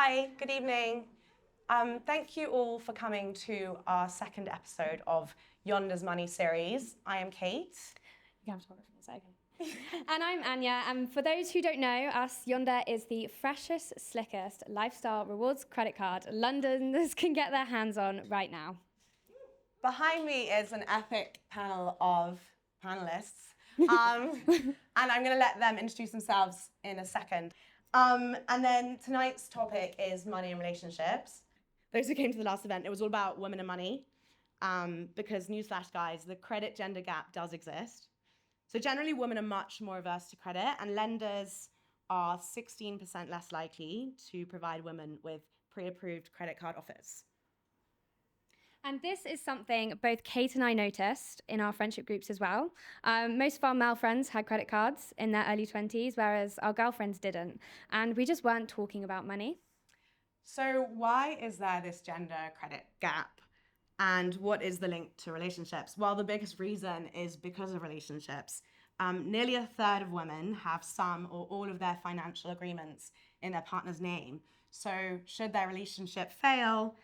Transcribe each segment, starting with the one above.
Hi, good evening. Thank you all for coming to our second episode of Yonder's Money series. I am Kate. You can have to talk for a second. And I'm Anya, and for those who don't know us, Yonder is the freshest, slickest lifestyle rewards credit card Londoners can get their hands on right now. Behind me is an epic panel of panelists, and I'm going to let them introduce themselves in a second. And then tonight's topic is money and relationships. Those who came to the last event, it was all about women and money, because newsflash guys, the credit gender gap does exist. So generally women are much more averse to credit, and lenders are 16% less likely to provide women with pre-approved credit card offers. And this is something both Kate and I noticed in our friendship groups as well. Most of our male friends had credit cards in their early 20s, whereas our girlfriends didn't. And we just weren't talking about money. So why is there this gender credit gap? And what is the link to relationships? Well, the biggest reason is because of relationships. Nearly a third of women have some or all of their financial agreements in their partner's name. So should their relationship fail,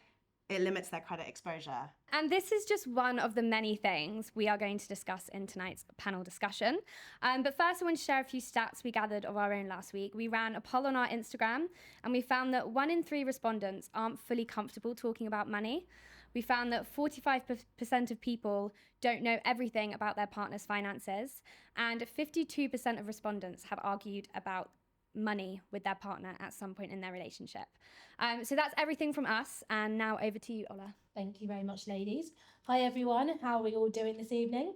it limits their credit exposure. And this is just one of the many things we are going to discuss in tonight's panel discussion. But first, I want to share a few stats we gathered of our own last week. We ran a poll on our Instagram, and we found that 1 in 3 respondents aren't fully comfortable talking about money. We found that 45% of people don't know everything about their partner's finances, and 52% of respondents have argued about money with their partner at some point in their relationship. So that's everything from us, and now over to you, Ola. Thank you very much, ladies. Hi everyone, how are we all doing this evening?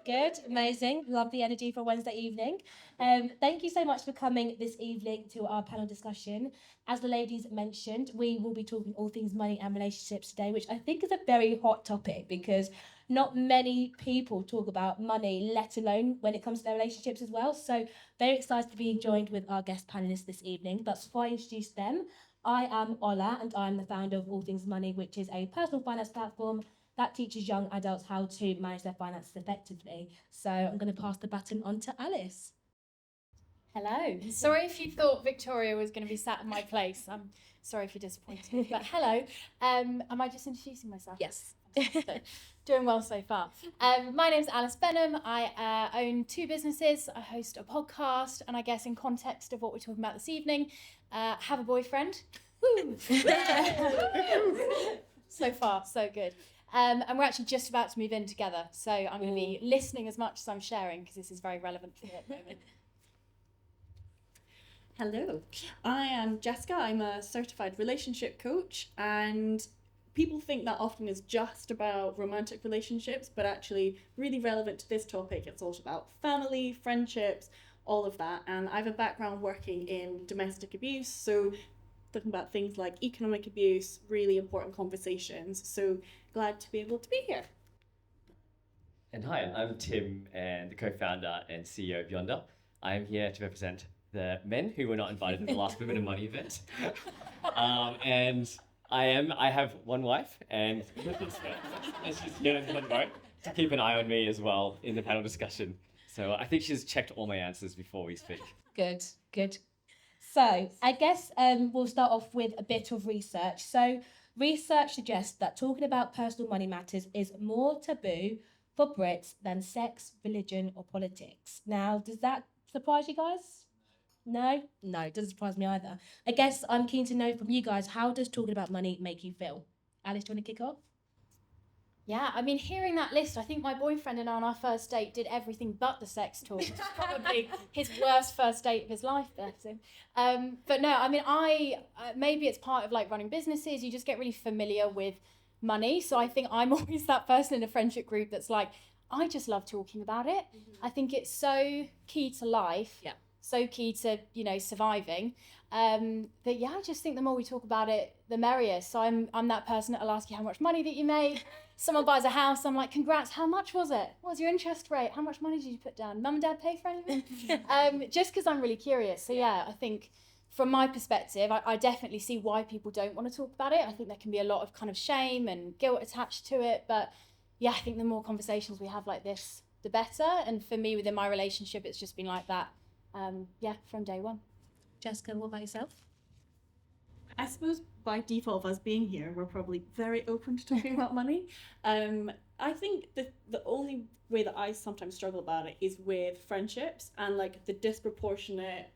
Good, amazing, love the energy for Wednesday evening. Thank you so much for coming this evening to our panel discussion. As the ladies mentioned, we will be talking all things money and relationships today, which I think is a very hot topic because not many people talk about money, let alone when it comes to their relationships as well. So very excited to be joined with our guest panelists this evening. But before I introduce them, I am Ola and I'm the founder of All Things Money, which is a personal finance platform that teaches young adults how to manage their finances effectively. So I'm going to pass the baton on to Alice. Hello. Sorry if you thought Victoria was going to be sat in my place. I'm sorry if you're disappointed. But hello. Am I just introducing myself? Yes. Doing well so far. My name's Alice Benham. I own 2 businesses. I host a podcast. And I guess in context of what we're talking about this evening, have a boyfriend. So far, so good. And we're actually just about to move in together. So I'm going to be listening as much as I'm sharing because this is very relevant for me at the moment. Hello, I am Jessica. I'm a certified relationship coach, and people think that often is just about romantic relationships, but actually really relevant to this topic. It's also about family, friendships, all of that. And I have a background working in domestic abuse, so talking about things like economic abuse, really important conversations. So glad to be able to be here. And hi, I'm Tim, and the co-founder and CEO of Yonder. I'm here to represent the men who were not invited to the last Women and Money event. And I have one wife, and she's here in the boat to keep an eye on me as well in the panel discussion. So I think she's checked all my answers before we speak. Good, good. So I guess we'll start off with a bit of research. So research suggests that talking about personal money matters is more taboo for Brits than sex, religion, or politics. Now, does that surprise you guys? No, it doesn't surprise me either. I guess I'm keen to know from you guys, how does talking about money make you feel? Alice, do you want to kick off? Yeah, I mean, hearing that list, I think my boyfriend and I on our first date did everything but the sex talk. It's probably his worst first date of his life, bless him. But no, I mean, maybe it's part of like running businesses. You just get really familiar with money. So I think I'm always that person in a friendship group that's like, I just love talking about it. Mm-hmm. I think it's so key to life. Yeah. So key to, surviving. That I just think the more we talk about it, the merrier. So I'm that person that'll ask you how much money that you made. Someone buys a house, I'm like, congrats, how much was it? What was your interest rate? How much money did you put down? Mum and dad pay for anything? Just because I'm really curious. So I think from my perspective, I definitely see why people don't want to talk about it. I think there can be a lot of kind of shame and guilt attached to it. But I think the more conversations we have like this, the better. And for me, within my relationship, it's just been like that. From day one. Jessica, what about yourself? I suppose by default of us being here, we're probably very open to talking about money. I think the only way that I sometimes struggle about it is with friendships and like the disproportionate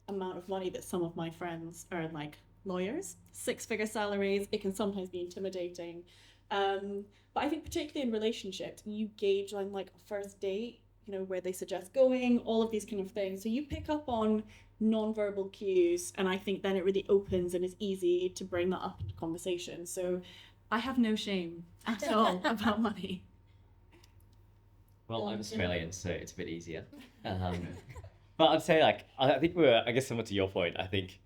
amount of money that some of my friends earn, like lawyers, 6-figure salaries. It can sometimes be intimidating. But I think particularly in relationships, you gauge on like a first date, you know, where they suggest going, all of these kind of things. So you pick up on non-verbal cues, and I think then it really opens and is easy to bring that up into conversation. So I have no shame at all about money. Well, I'm Australian, so it's a bit easier. But I'd say, like, I think I guess similar to your point, I think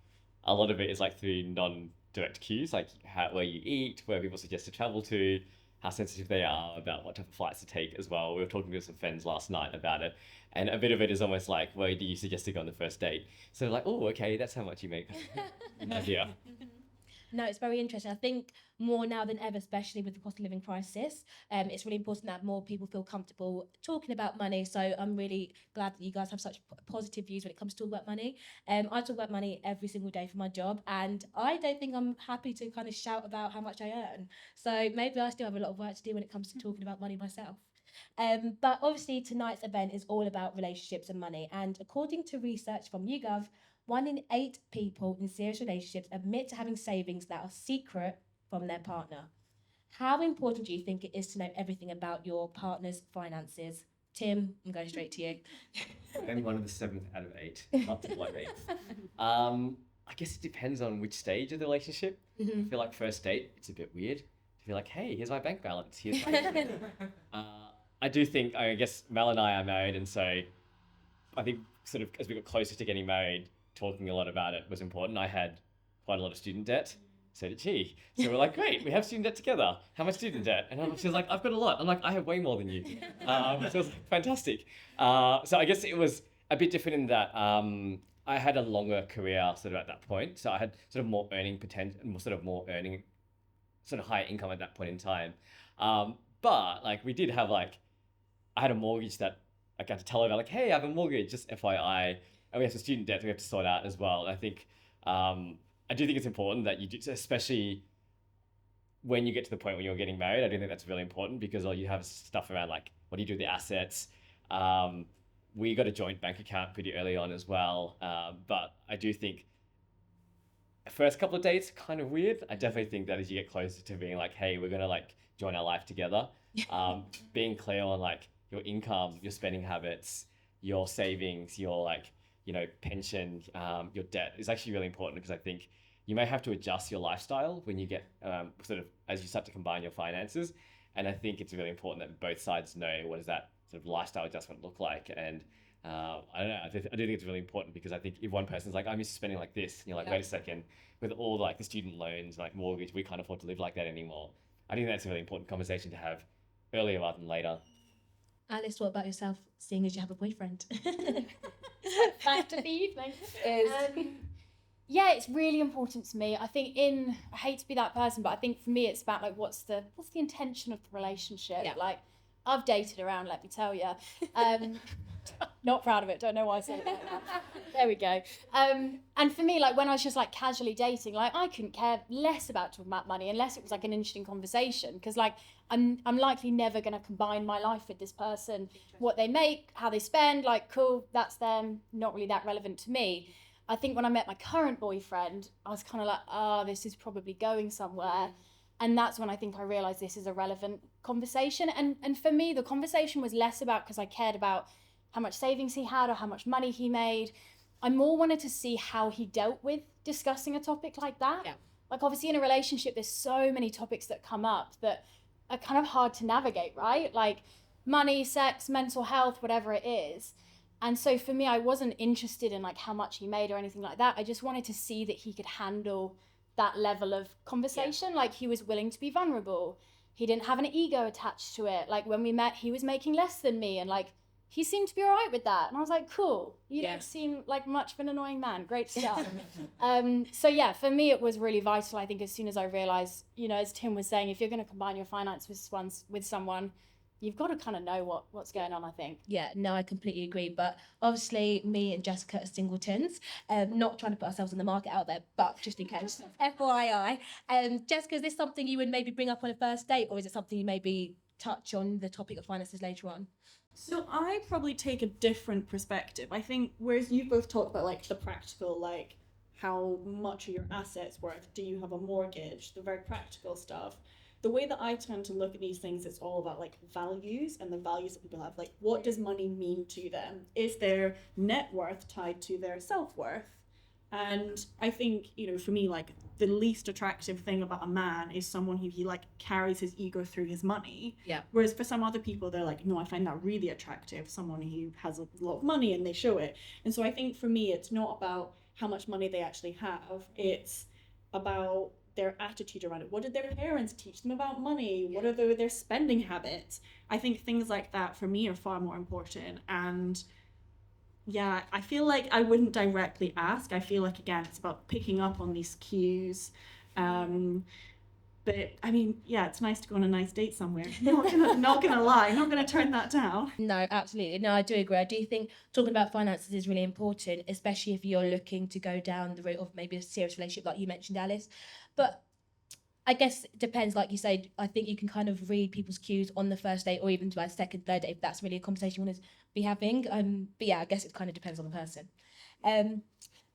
a lot of it is like through non-direct cues, like where you eat, where people suggest to travel to, how sensitive they are about what type of flights to take as well. We were talking to some friends last night about it, and a bit of it is almost like, where do you suggest to go on the first date? So like, oh, okay, that's how much you make. Yeah. No, it's very interesting. I think more now than ever, especially with the cost of living crisis, it's really important that more people feel comfortable talking about money. So I'm really glad that you guys have such positive views when it comes to talking about money. I talk about money every single day for my job, and I don't think I'm happy to kind of shout about how much I earn. So maybe I still have a lot of work to do when it comes to talking about money myself. But obviously tonight's event is all about relationships and money. And according to research from YouGov, 1 in 8 people in serious relationships admit to having savings that are secret from their partner. How important do you think it is to know everything about your partner's finances? Tim, I'm going straight to you. I'm one of the 7th out of 8, not the blood 8th. I guess it depends on which stage of the relationship. I feel like first date, it's a bit weird to be like, hey, here's my bank balance. Here's my I do think, I guess Mel and I are married, and so I think sort of as we got closer to getting married, talking a lot about it was important. I had quite a lot of student debt, so did she. So we're like, great, we have student debt together. How much student debt? And she was like, I've got a lot. I'm like, I have way more than you. So it was fantastic. So I guess it was a bit different in that I had a longer career sort of at that point. So I had sort of more earning potential, more earning, sort of higher income at that point in time. But like we did have like, I had a mortgage that I got to tell her about, like, hey, I have a mortgage, just FYI. And we have some student debt that we have to sort out as well. And I think, I do think it's important that you do, especially when you get to the point when you're getting married. I do think that's really important because all you have is stuff around like, what do you do with the assets? We got a joint bank account pretty early on as well. But I do think the first couple of dates are kind of weird. I definitely think that as you get closer to being like, hey, we're going to like join our life together, being clear on like your income, your spending habits, your savings, your like, you know, pension, your debt is actually really important because I think you may have to adjust your lifestyle when you get sort of as you start to combine your finances. And I think it's really important that both sides know what does that sort of lifestyle adjustment look like. And I don't know, I do think it's really important because I think if one person's like, I'm used to spending like this, and you're like, wait a second, with all like the student loans, like mortgage, we can't afford to live like that anymore. I think that's a really important conversation to have earlier rather than later. Alice, what about yourself, seeing as you have a boyfriend? Back to the evening. Yeah, it's really important to me. I think I hate to be that person, but I think for me it's about like what's the intention of the relationship. Yeah. Like I've dated around, let me tell you. Not proud of it, don't know why I said it like that. There we go. And for me, like when I was just like casually dating, like I couldn't care less about talking about money unless it was like an interesting conversation, because like I'm likely never going to combine my life with this person. What they make, how they spend, like cool, that's them, not really that relevant to me. I think when I met my current boyfriend, I was kind of like, this is probably going somewhere. And that's when I think I realized this is a relevant conversation. And for me, the conversation was less about because I cared about how much savings he had or how much money he made. I more wanted to see how he dealt with discussing a topic like that. Yeah. Like obviously in a relationship, there's so many topics that come up that are kind of hard to navigate, right? Like money, sex, mental health, whatever it is. And so for me, I wasn't interested in like how much he made or anything like that. I just wanted to see that he could handle that level of conversation. Yeah. Like he was willing to be vulnerable. He didn't have an ego attached to it. Like when we met, he was making less than me, and like he seemed to be all right with that. And I was like, cool, you don't seem like much of an annoying man. Great stuff. So yeah, for me, it was really vital. I think as soon as I realized, you know, as Tim was saying, if you're going to combine your finances with someone, you've got to kind of know what's going on, I think. Yeah, no, I completely agree. But obviously, me and Jessica are singletons. Not trying to put ourselves in the market out there, but just in case. FYI. Jessica, is this something you would maybe bring up on a first date, or is it something you maybe touch on the topic of finances later on? So I probably take a different perspective. I think whereas you both talk about like the practical, like how much are your assets worth? Do you have a mortgage? The very practical stuff. The way that I tend to look at these things, it's all about like values and the values that people have. Like, what does money mean to them? Is their net worth tied to their self-worth? And I think, for me, like the least attractive thing about a man is someone who he like carries his ego through his money. Yeah. Whereas for some other people, they're like, no, I find that really attractive. Someone who has a lot of money and they show it. And so I think for me, it's not about how much money they actually have. It's about their attitude around it. What did their parents teach them about money? What are their spending habits? I think things like that for me are far more important. And yeah, I feel like I wouldn't directly ask. I feel like, again, it's about picking up on these cues. But I mean, yeah, it's nice to go on a nice date somewhere. Not gonna lie, not gonna turn that down. No, absolutely. No, I do agree. I do think talking about finances is really important, especially if you're looking to go down the route of maybe a serious relationship, like you mentioned, Alice. But I guess it depends, like you said. I think you can kind of read people's cues on the first date or even by second, third date if that's really a conversation you want to be having. But yeah, I guess it kind of depends on the person.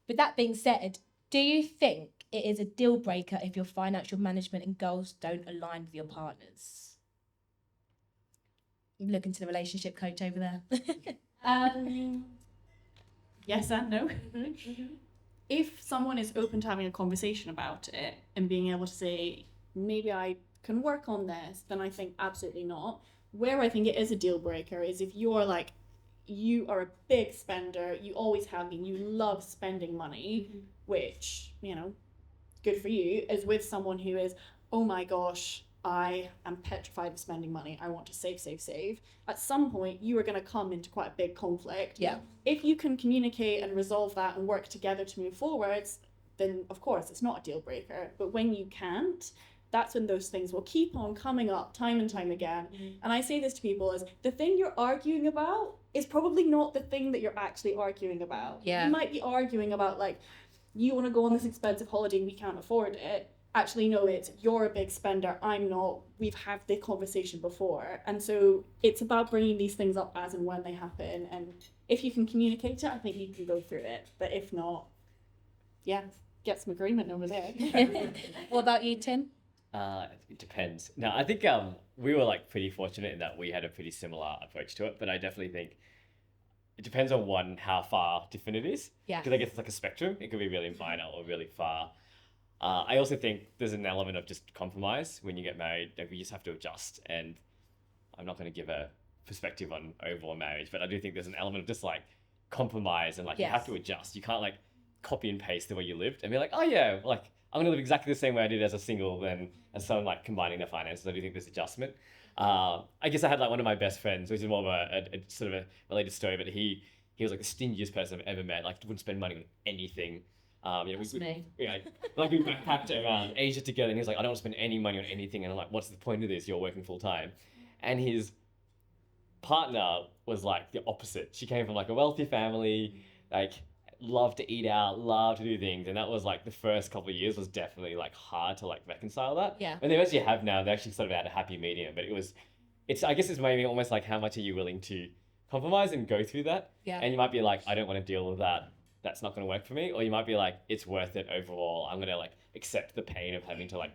With that being said, do you think it is a deal breaker if your financial management and goals don't align with your partners? I'm looking to the relationship coach over there. Yes and no. If someone is open to having a conversation about it and being able to say, maybe I can work on this, then I think absolutely not. Where I think it is a deal breaker is if you're like, you are a big spender, you always have been, you love spending money, which, good for you, is with someone who is, oh my gosh, I am petrified of spending money. I want to save. At some point, you are going to come into quite a big conflict. Yeah. If you can communicate and resolve that and work together to move forwards, then of course it's not a deal breaker. But when you can't, that's when those things will keep on coming up time and time again. And I say this to people as the thing you're arguing about is probably not the thing that you're actually arguing about. Yeah. You might be arguing about like, you want to go on this expensive holiday and we can't afford it. Actually, no, it's you're a big spender, I'm not. We've had the conversation before. And so it's about bringing these things up as and when they happen. And if you can communicate it, I think you can go through it. But if not, yeah, get some agreement over there. What about you, Tim? It depends. No, I think we were like pretty fortunate in that we had a pretty similar approach to it, but I definitely think it depends on how far different it is. Yeah. Because I guess it's like a spectrum. It could be really minor or really far. I also think there's an element of just compromise when you get married. Like we just have to adjust. And I'm not going to give a perspective on overall marriage, but I do think there's an element of just like compromise and like you have to adjust. You can't like copy and paste the way you lived and be like, oh yeah, like I'm going to live exactly the same way I did as a single then as someone like combining their finances. I do think there's adjustment. I guess I had like one of my best friends, which is more of a sort of a related story, but he was like the stingiest person I've ever met. Like wouldn't spend money on anything. We backpacked around Asia together, and he was like, I don't want to spend any money on anything. And I'm like, what's the point of this? You're working full time. And his partner was like the opposite. She came from like a wealthy family, like loved to eat out, loved to do things. And that was like the first couple of years was definitely like hard to like reconcile that. Yeah. And they eventually have now, they actually sort of had a happy medium. But I guess it's maybe almost like how much are you willing to compromise and go through that? Yeah. And you might be like, I don't want to deal with that. That's not going to work for me. Or you might be like, it's worth it overall. I'm going to like accept the pain of having to like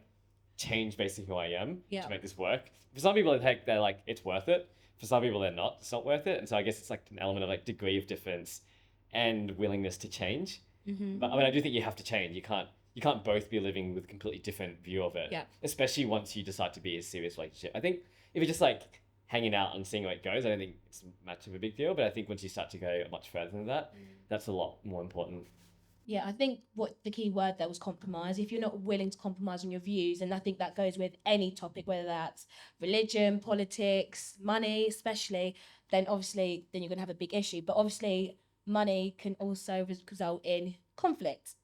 change basically who I am to make this work. For some people, they're like, it's worth it. For some people, they're not. It's not worth it. And so I guess it's like an element of like degree of difference and willingness to change. Mm-hmm. But I mean, I do think you have to change. You can't both be living with a completely different view of it. Yeah. Especially once you decide to be a serious relationship. I think if you're just like hanging out and seeing where it goes, I don't think it's much of a big deal. But I think once you start to go much further than that, that's a lot more important. Yeah, I think what the key word there was compromise. If you're not willing to compromise on your views, and I think that goes with any topic, whether that's religion, politics, money, especially, then you're going to have a big issue. But obviously, money can also result in conflict.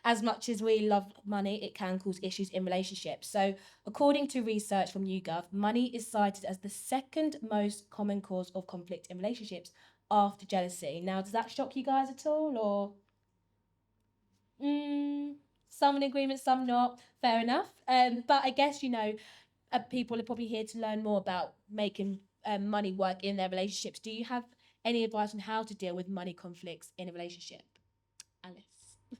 As much as we love money, it can cause issues in relationships. So, according to research from YouGov, money is cited as the second most common cause of conflict in relationships after jealousy. Now, does that shock you guys at all, or some in agreement, some not? Fair enough. But I guess people are probably here to learn more about making money work in their relationships. Do you have any advice on how to deal with money conflicts in a relationship, Alice?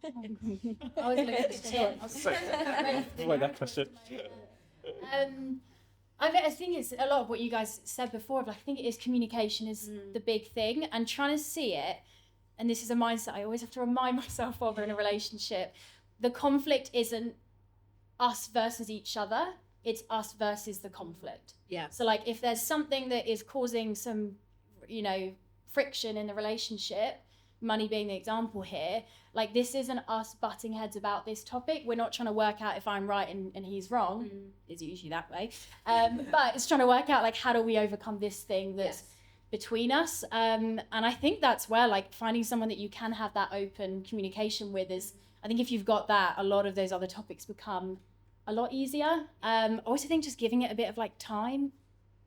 I was looking at Tim. That question. I think it's a lot of what you guys said before. But I think it is communication is the big thing, and trying to see it. And this is a mindset I always have to remind myself of in a relationship. The conflict isn't us versus each other. It's us versus the conflict. Yeah. So like if there's something that is causing some, friction in the relationship, money being the example here, like this isn't us butting heads about this topic. We're not trying to work out if I'm right and he's wrong. It's usually that way. But it's trying to work out like how do we overcome this thing that's between us. And I think that's where like finding someone that you can have that open communication with is, I think if you've got that, a lot of those other topics become a lot easier. I also think just giving it a bit of like time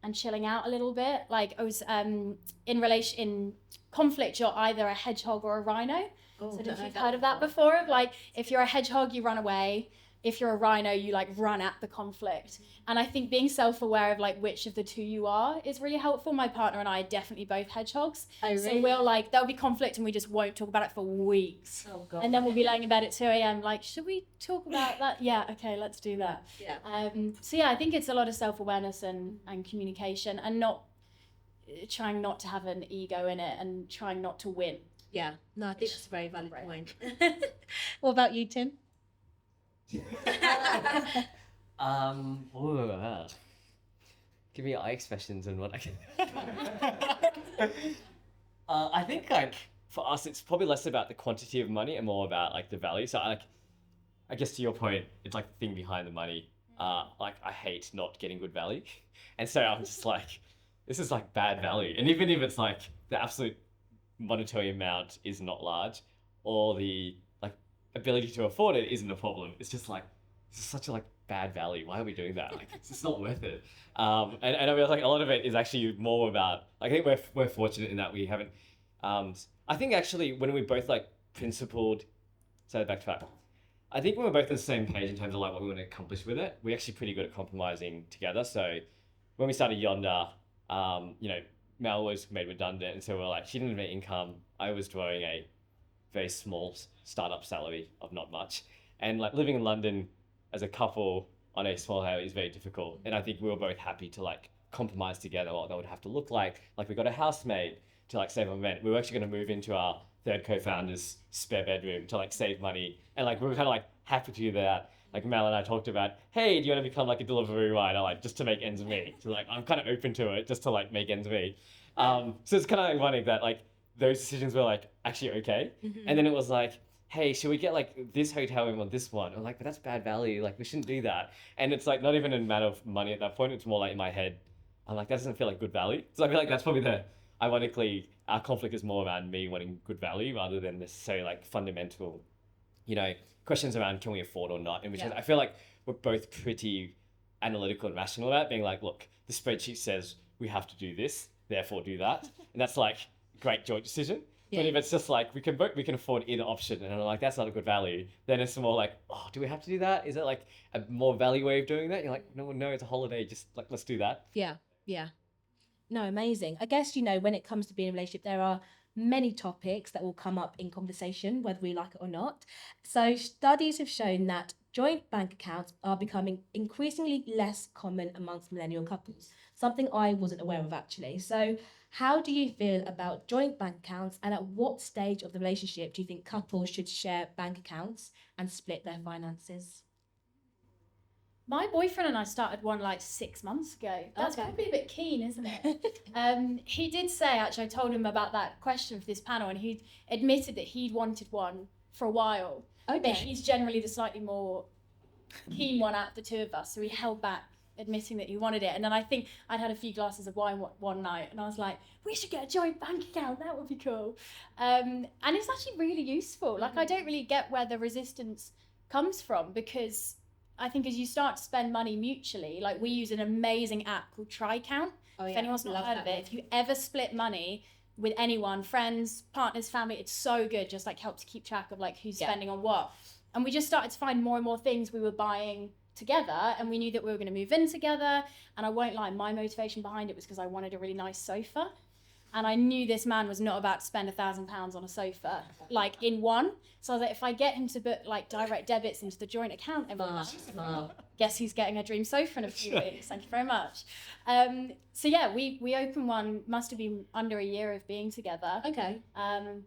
and chilling out a little bit. Like I was in conflict, you're either a hedgehog or a rhino. So if you've heard of that before, like if you're a hedgehog, you run away. If you're a rhino, you like run at the conflict. And I think being self-aware of like which of the two you are is really helpful. My partner and I are definitely both hedgehogs. Oh, really? So we'll like, there'll be conflict and we just won't talk about it for weeks. Oh, God. And then we'll be laying in bed at 2 a.m. like, should we talk about that? Yeah, okay, let's do that. Yeah. So yeah, I think it's a lot of self-awareness and communication and not trying not to have an ego in it and trying not to win. Yeah. No, I think that's a very valid point. What about you, Tim? Give me eye expressions and what I can. I think like for us, it's probably less about the quantity of money and more about like the value. So I guess to your point, it's like the thing behind the money. Like I hate not getting good value, and so I'm just like, this is like bad value. And even if it's like the absolute monetary amount is not large, or the like ability to afford it isn't a problem. It's just like this is such a like bad value. Why are we doing that? Like it's just not worth it. And I mean like a lot of it is actually more about like, I think we're fortunate in that we haven't. I think actually when we both like principled, so back to that. I think when we're both on the same page in terms of like what we want to accomplish with it, we're actually pretty good at compromising together. So when we started Yonder, Mel was made redundant, and so we're like, she didn't have any income. I was drawing a very small startup salary of not much, and like living in London as a couple on a small scale is very difficult. And I think we were both happy to like compromise together what that would have to look like. Like we got a housemate to like save on rent. We were actually going to move into our third co-founder's spare bedroom to like save money, and like we were kind of like happy to do that. Like Mel and I talked about, hey, do you want to become like a delivery rider, like just to make ends meet? So like I'm kind of open to it just to like make ends meet. So it's kind of ironic that like those decisions were like actually okay, and then it was like, hey, should we get like this hotel room or this one? I'm like, but that's bad value. Like we shouldn't do that. And it's like not even a matter of money at that point. It's more like in my head, I'm like, that doesn't feel like good value. So I feel like that's probably ironically, our conflict is more around me wanting good value rather than necessarily like fundamental, questions around can we afford or not. In which I feel like we're both pretty analytical and rational about being like, look, the spreadsheet says we have to do this, therefore do that. And that's like great joint decision. But if it's just like we can afford either option, and I'm like, that's not a good value, then it's more like, oh, do we have to do that? Is it like a more value way of doing that? You're like, no, it's a holiday, just like let's do that. Yeah. No, amazing. I guess, when it comes to being in a relationship, there are many topics that will come up in conversation, whether we like it or not. So studies have shown that joint bank accounts are becoming increasingly less common amongst millennial couples, something I wasn't aware of actually. So how do you feel about joint bank accounts, and at what stage of the relationship do you think couples should share bank accounts and split their finances? My boyfriend and I started one like 6 months ago. That's probably a bit keen, isn't it? He did say, actually, I told him about that question for this panel, and he admitted that he'd wanted one for a while. Okay. But he's generally the slightly more keen one out of the two of us, so he held back admitting that you wanted it. And then I think I'd had a few glasses of wine one night, and I was like, we should get a joint bank account, that would be cool. And it's actually really useful. Like, I don't really get where the resistance comes from, because I think as you start to spend money mutually, like we use an amazing app called TriCount. If anyone's not heard of it, if you ever split money with anyone, friends, partners, family, it's so good. Just like help to keep track of like who's spending on what. And we just started to find more and more things we were buying together, and we knew that we were going to move in together. And I won't lie, my motivation behind it was because I wanted a really nice sofa. And I knew this man was not about to spend £1,000 on a sofa, like in one. So I was like, if I get him to put like direct debits into the joint account every month, guess he's getting a dream sofa in a few weeks. Thank you very much. So yeah, we opened one, must have been under a year of being together. Okay.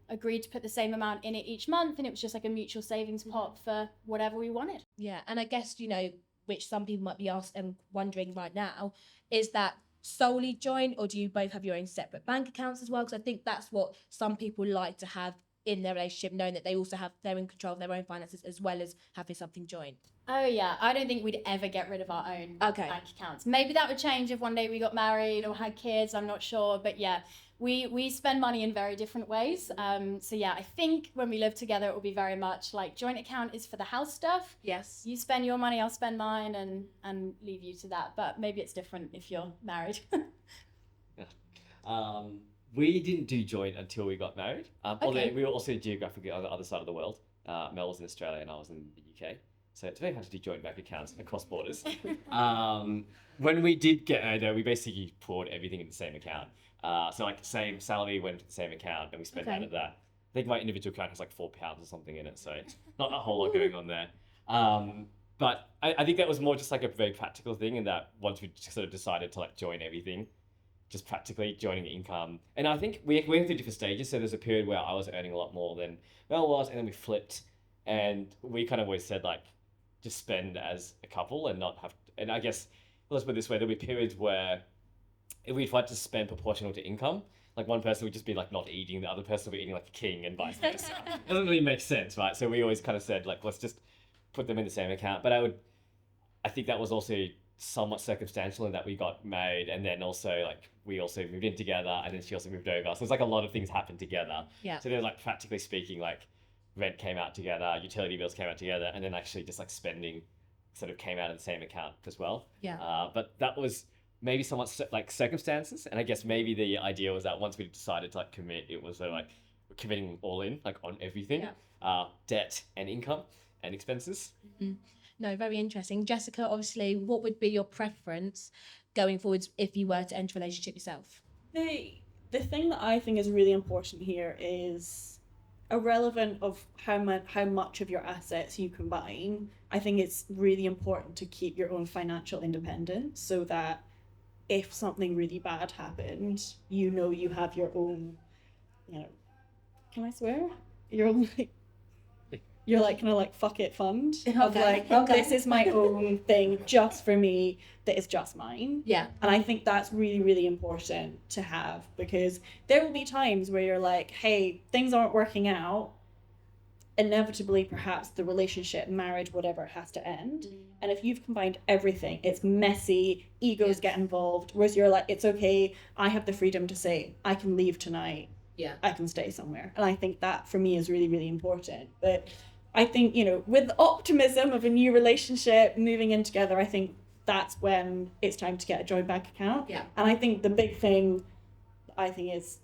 Agreed to put the same amount in it each month, and it was just like a mutual savings pot for whatever we wanted. Yeah, and I guess, you know, which some people might be asked and wondering right now, is that solely joint, or do you both have your own separate bank accounts as well? Because I think that's what some people like to have in their relationship, knowing that they also they're in control of their own finances as well as having something joint. Oh yeah, I don't think we'd ever get rid of our own Okay. bank accounts. Maybe that would change if one day we got married or had kids, I'm not sure. But yeah, we spend money in very different ways. So yeah, I think when we live together, it will be very much like joint account is for the house stuff. Yes. You spend your money, I'll spend mine, and leave you to that. But maybe it's different if you're married. We didn't do joint until we got married. Although we were also geographically on the other side of the world. Mel was in Australia and I was in the UK. So it's very hard to do joint bank accounts across borders. When we did get married, we basically poured everything in the same account. So like same salary went to the same account and we spent out of that. I think my individual account has like £4 or something in it. So not a whole lot going on there. But I think that was more just like a very practical thing, in that once we sort of decided to like join everything, just practically joining the income. And I think we went through different stages. So there's a period where I was earning a lot more than Mel was, and then we flipped. And we kind of always said like, just spend as a couple and not have, and I guess, let's put it this way, there'll be periods where if we tried to spend proportional to income, like one person would just be like not eating, the other person would be eating like a king, and vice versa. It doesn't really make sense, right? So we always kind of said like, let's just put them in the same account. But I think that was also somewhat circumstantial in that we got married, and then also like we also moved in together, and then she also moved over. So it's like a lot of things happened together. Yeah. So there's like, practically speaking, like rent came out together, utility bills came out together, and then actually just like spending sort of came out of the same account as well. Yeah. But that was maybe somewhat like circumstances, and I guess maybe the idea was that once we decided to like commit, it was like we're committing all in, like on everything, debt and income and expenses. Mm-hmm. No, very interesting. Jessica, obviously, what would be your preference going forwards if you were to enter a relationship yourself? The thing that I think is really important here is irrelevant of how much of your assets you combine. I think it's really important to keep your own financial independence, so that if something really bad happened, you know you have your own, you know, can I swear? You're like kind of like fuck it fund of like, this is my own thing just for me, that is just mine. Yeah. And I think that's really, really important to have, because there will be times where you're like, hey, things aren't working out. Inevitably, perhaps the relationship, marriage, whatever, has to end. And if you've combined everything, it's messy, egos get involved, whereas you're like, it's okay, I have the freedom to say, I can leave tonight. Yeah. I can stay somewhere. And I think that for me is really, really important. But I think, you know, with the optimism of a new relationship, moving in together, I think that's when it's time to get a joint bank account. Yeah. And I think the big thing I think is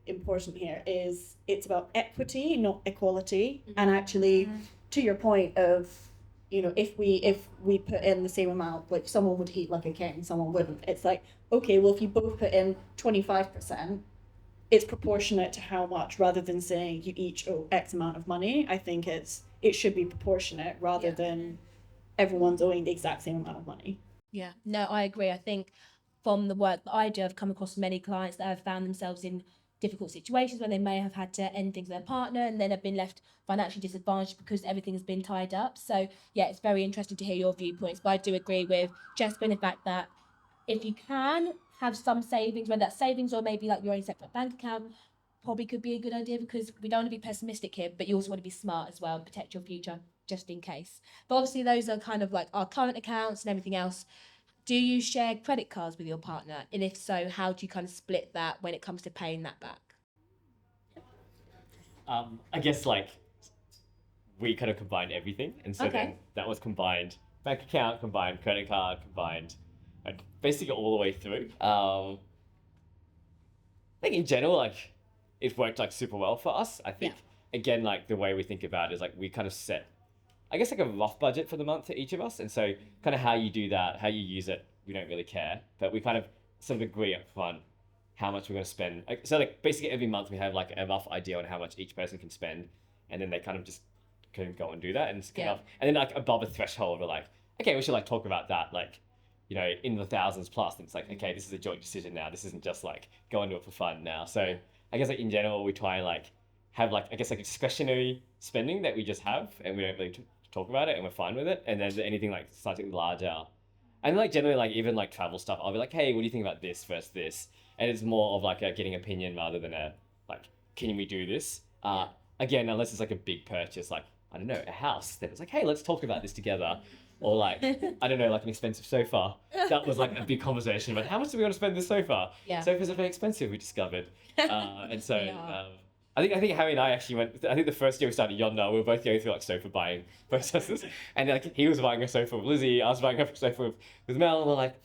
important here is it's about equity, not equality. And actually, to your point of, you know, if we put in the same amount, like someone would eat like a king, someone wouldn't. It's like, okay, well, if you both put in 25%, it's proportionate to how much, rather than saying you each owe X amount of money. I think it should be proportionate rather than everyone's owing the exact same amount of money. Yeah, no, I agree. I think from the work that I do, I've come across many clients that have found themselves in difficult situations where they may have had to end things with their partner and then have been left financially disadvantaged because everything has been tied up. So yeah, it's very interesting to hear your viewpoints, but I do agree with Jessica in the fact that if you can have some savings, whether that's savings or maybe like your own separate bank account, probably could be a good idea, because we don't want to be pessimistic here, but you also want to be smart as well and protect your future just in case. But obviously those are kind of like our current accounts and everything else. do you share credit cards with your partner? And if so, how do you kind of split that when it comes to paying that back? I guess like we kind of combined everything, and so then that was combined bank account, combined credit card, combined like basically all the way through. I think in general, like it worked like super well for us. I think again, like the way we think about it is like we kind of set, I guess, like a rough budget for the month for each of us, and so kind of how you do that, how you use it, we don't really care, but we kind of sort of agree up front how much we're going to spend. So like basically every month we have like a rough idea on how much each person can spend, and then they kind of just kind of go and do that, and it's kind of, and then like above a threshold we're like, okay, we should like talk about that, like, you know, in the thousands plus, and it's like, okay, this is a joint decision now, this isn't just like go and do it for fun now. So I guess like in general we try and like have like, I guess like discretionary spending that we just have, and we don't really talk about it, and we're fine with it. And then anything like slightly larger, and like generally like even like travel stuff, I'll be like, hey, what do you think about this versus this? And it's more of like a getting opinion rather than a like, can we do this? Again, unless it's like a big purchase, like I don't know, a house, then it's like, hey, let's talk about this together. Or like, I don't know, like an expensive sofa. That was like a big conversation about how much do we want to spend this sofa? Sofas are very expensive, we discovered. And so I think Harry and I actually went, I think the first year we started Yonder, we were both going through like sofa buying processes. And like he was buying a sofa with Lizzie, I was buying a sofa with Mel, and we're like,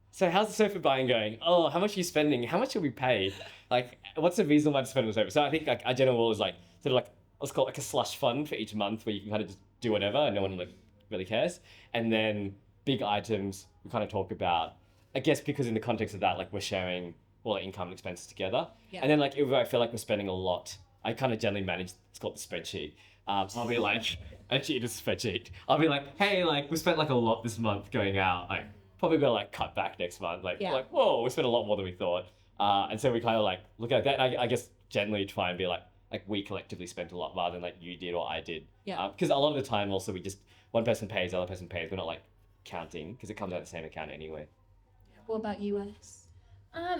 so how's the sofa buying going? Oh, how much are you spending? How much should we pay? Like, what's a reasonable amount to spend on the sofa? So I think like our general rule is like, sort of like, let's call it like a slush fund for each month where you can kind of just do whatever and no one like really cares. And then big items we kind of talk about, I guess because in the context of that, like we're sharing all our income and expenses together. And then like if I feel like we're spending a lot, I kind of generally manage, it's called the spreadsheet. So I'll be like, actually it is a spreadsheet. I'll be like, hey, like we spent like a lot this month going out. Like probably gonna like cut back next month. Like, like whoa, we spent a lot more than we thought. And so we kind of like look at that. And I guess generally try and be like we collectively spent a lot rather than like you did or I did. Because a lot of the time also we just, one person pays, the other person pays. We're not like counting because it comes out of the same account anyway. What about you, Alice?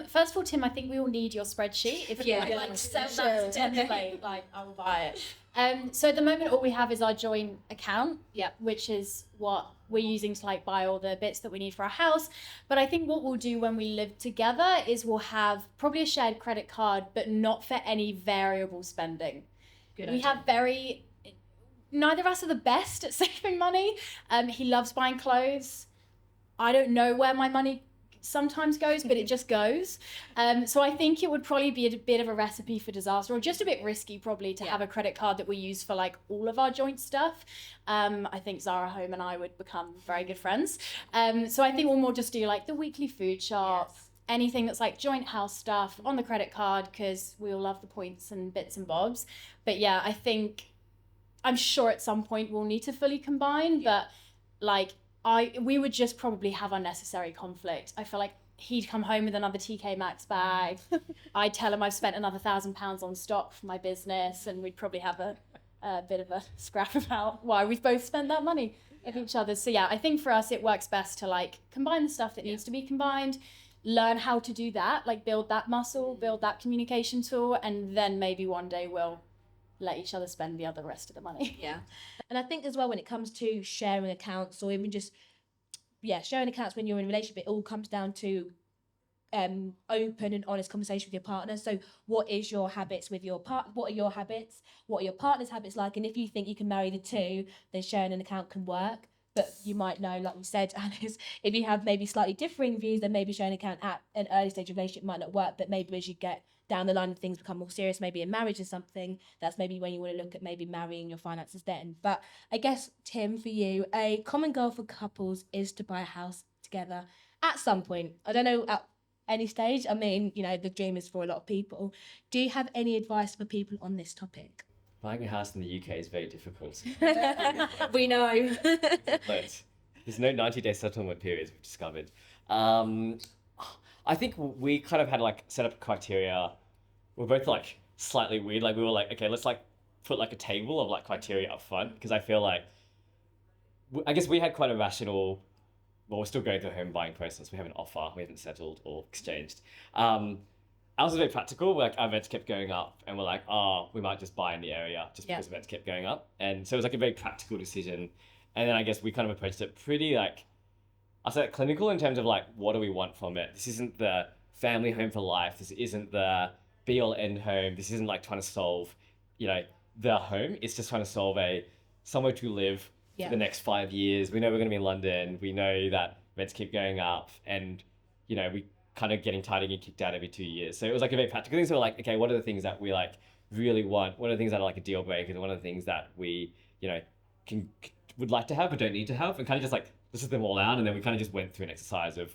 First of all, Tim, I think we all need your spreadsheet. If you would like to sell that template, like I will buy it. So at the moment, all we have is our joint account, which is what we're using to like buy all the bits that we need for our house. But I think what we'll do when we live together is we'll have probably a shared credit card, but not for any variable spending. Good idea. We have neither of us are the best at saving money. He loves buying clothes. I don't know where my money sometimes goes, but it just goes. So I think it would probably be a bit of a recipe for disaster, or just a bit risky probably to have a credit card that we use for like all of our joint stuff. I think Zara Home and I would become very good friends. So I think we'll more just do like the weekly food shop, anything that's like joint house stuff on the credit card, because we all love the points and bits and bobs. But yeah, I'm sure at some point we'll need to fully combine, but like we would just probably have unnecessary conflict. I feel like he'd come home with another TK Maxx bag. I'd tell him I've spent another £1,000 on stock for my business, and we'd probably have a bit of a scrap about why we've both spent that money with each other. So yeah, I think for us it works best to like combine the stuff that needs to be combined, learn how to do that, like build that muscle, build that communication tool, and then maybe one day we'll let each other spend the other rest of the money. And I think as well, when it comes to sharing accounts, or even just sharing accounts when you're in a relationship, it all comes down to open and honest conversation with your partner. So what is your habits with your what are your habits, what are your partner's habits like? And if you think you can marry the two, then sharing an account can work. But you might know, like we said, Alice, if you have maybe slightly differing views, then maybe sharing an account at an early stage of relationship might not work. But maybe as you get down the line and things become more serious, maybe in marriage or something, that's maybe when you want to look at maybe marrying your finances then. But I guess, Tim, for you, a common goal for couples is to buy a house together at some point. I don't know, at any stage. I mean, you know, the dream is for a lot of people. Do you have any advice for people on this topic? Buying a house in the UK is very difficult. We know. But there's no 90-day settlement periods, we've discovered. I think we kind of had like set up criteria. We're both like slightly weird. Like we were like, okay, let's like put like a table of like criteria up front, because I feel like, I guess we had quite a rational, well, we're still going through a home buying process. We have an offer, we haven't settled or exchanged. I was very practical. Like our rents kept going up, and we're like, oh, we might just buy in the area just because rents kept going up. And so it was like a very practical decision. And then I guess we kind of approached it pretty like I say clinical in terms of like, what do we want from it? This isn't the family home for life. This isn't the be all end home. This isn't like trying to solve, the home. It's just trying to solve somewhere to live for the next 5 years. We know we're going to be in London. We know that rents keep going up, and we kind of getting tired of getting kicked out every 2 years. So it was like a very practical thing. So we're like, okay, what are the things that we like really want? What are the things that are like a deal breaker? And what are the things that we would like to have but don't need to have? And kind of just like listed them all out, and then we kind of just went through an exercise of.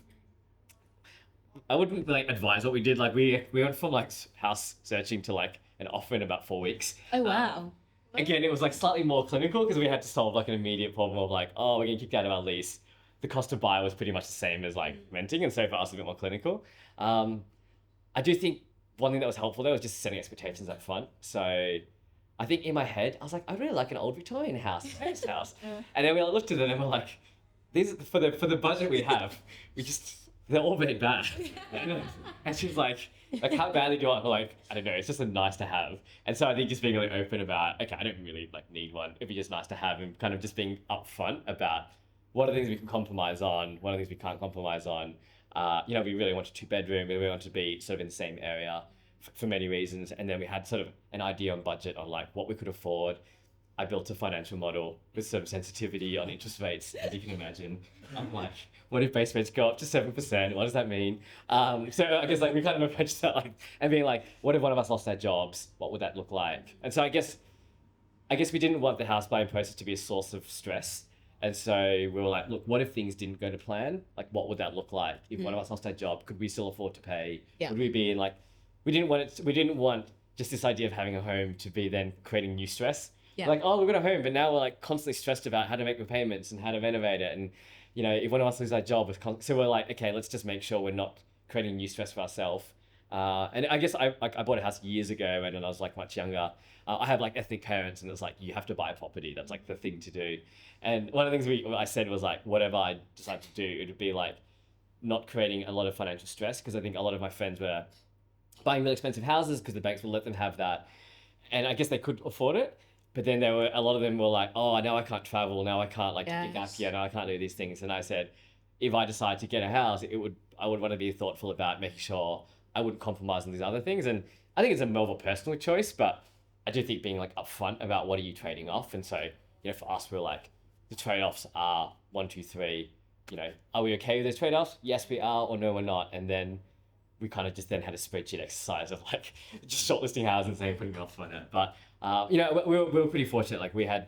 I wouldn't like advise what we did. Like we went from like house searching to like an offer in about 4 weeks. Oh wow. Again, it was like slightly more clinical because we had to solve like an immediate problem of like, oh, we're getting kicked out of our lease. The cost to buy was pretty much the same as like renting, and so for us a bit more clinical. I do think one thing that was helpful though was just setting expectations up front. So I think in my head I was like, I really like an old Victorian house, a nice house, and then we all looked at it and we're like, these for the budget we have, they're all very bad. And she's like how badly do I want? Like, I don't know, it's just a nice to have. And so I think just being really open about, okay, I don't really like need one. It'd be just nice to have, and kind of just being upfront about what are the things we can compromise on, what are the things we can't compromise on. We really wanted 2-bedroom, we really wanted to be sort of in the same area for many reasons. And then we had sort of an idea on budget on like what we could afford. I built a financial model with some sensitivity on interest rates, as you can imagine. I'm like, what if base rates go up to 7%? What does that mean? So I guess like we kind of approached that like, and being like, what if one of us lost our jobs? What would that look like? And so I guess we didn't want the house buying process to be a source of stress. And so we were like, look, what if things didn't go to plan? Like, what would that look like? If one of us lost our job, could we still afford to pay? Yeah. Would we be in like, we didn't want just this idea of having a home to be then creating new stress. Yeah. Like, oh, we've got a home, but now we're like constantly stressed about how to make repayments and how to renovate it. And, if one of us loses our job, so we're like, okay, let's just make sure we're not creating new stress for ourselves. And I guess I bought a house years ago, and when I was like much younger, I have like ethnic parents, and it's like, you have to buy a property. That's like the thing to do. And one of the things I said was like, whatever I decide to do, it would be like not creating a lot of financial stress, because I think a lot of my friends were buying really expensive houses because the banks will let them have that. And I guess they could afford it. But then a lot of them were like, oh, now I can't travel. Now I can't like get back here. Now I can't do these things. And I said, if I decide to get a house, I would want to be thoughtful about making sure I wouldn't compromise on these other things. And I think it's a more of a personal choice, but I do think being like upfront about what are you trading off. And so, for us, we're like, the trade-offs are 1, 2, 3. Are we okay with those trade-offs? Yes, we are, or no, we're not. And then we kind of just then had a spreadsheet exercise of like just shortlisting houses and saying putting an offer on it. But we were pretty fortunate. Like we had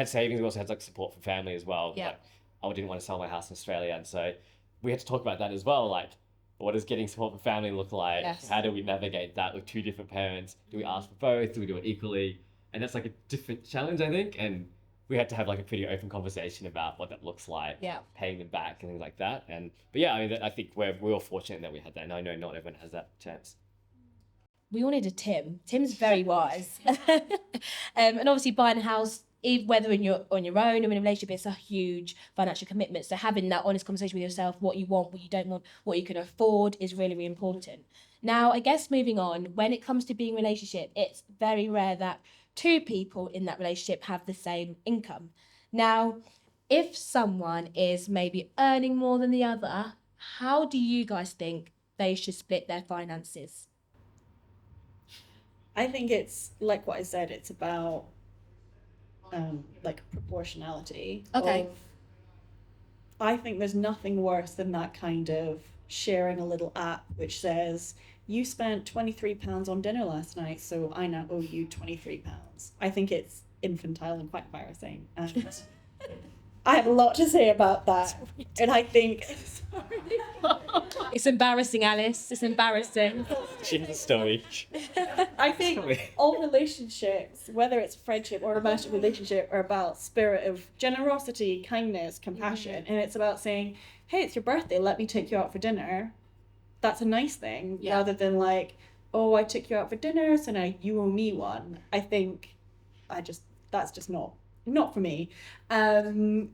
savings. We also had like support from family as well. Yeah. Like, I didn't want to sell my house in Australia, and so we had to talk about that as well. Like, what does getting support from family look like? Yes. How do we navigate that with 2 different parents? Do we ask for both? Do we do it equally? And that's like a different challenge, I think. And we had to have like a pretty open conversation about what that looks like, paying them back and things like that. But yeah, I mean, I think we were fortunate that we had that, and I know not everyone has that chance. We all need a Tim. Tim's very wise. And obviously buying a house, whether on your own or in a relationship, it's a huge financial commitment. So having that honest conversation with yourself, what you want, what you don't want, what you can afford is really, really important. Now, I guess moving on, when it comes to being in a relationship, it's very rare that 2 people in that relationship have the same income. Now, if someone is maybe earning more than the other, how do you guys think they should split their finances? I think it's like what I said, it's about like proportionality. Okay. I think there's nothing worse than that kind of sharing a little app which says, you spent £23 on dinner last night, so I now owe you £23. I think it's infantile and quite embarrassing. And I have a lot to say about that. And I think... It's embarrassing, Alice. It's embarrassing. She has a story. I think all relationships, whether it's friendship or a romantic relationship, are about spirit of generosity, kindness, compassion. And it's about saying, hey, it's your birthday, let me take you out for dinner. That's a nice thing, rather than like, oh, I took you out for dinner, so now you owe me one. I think that's just not for me. And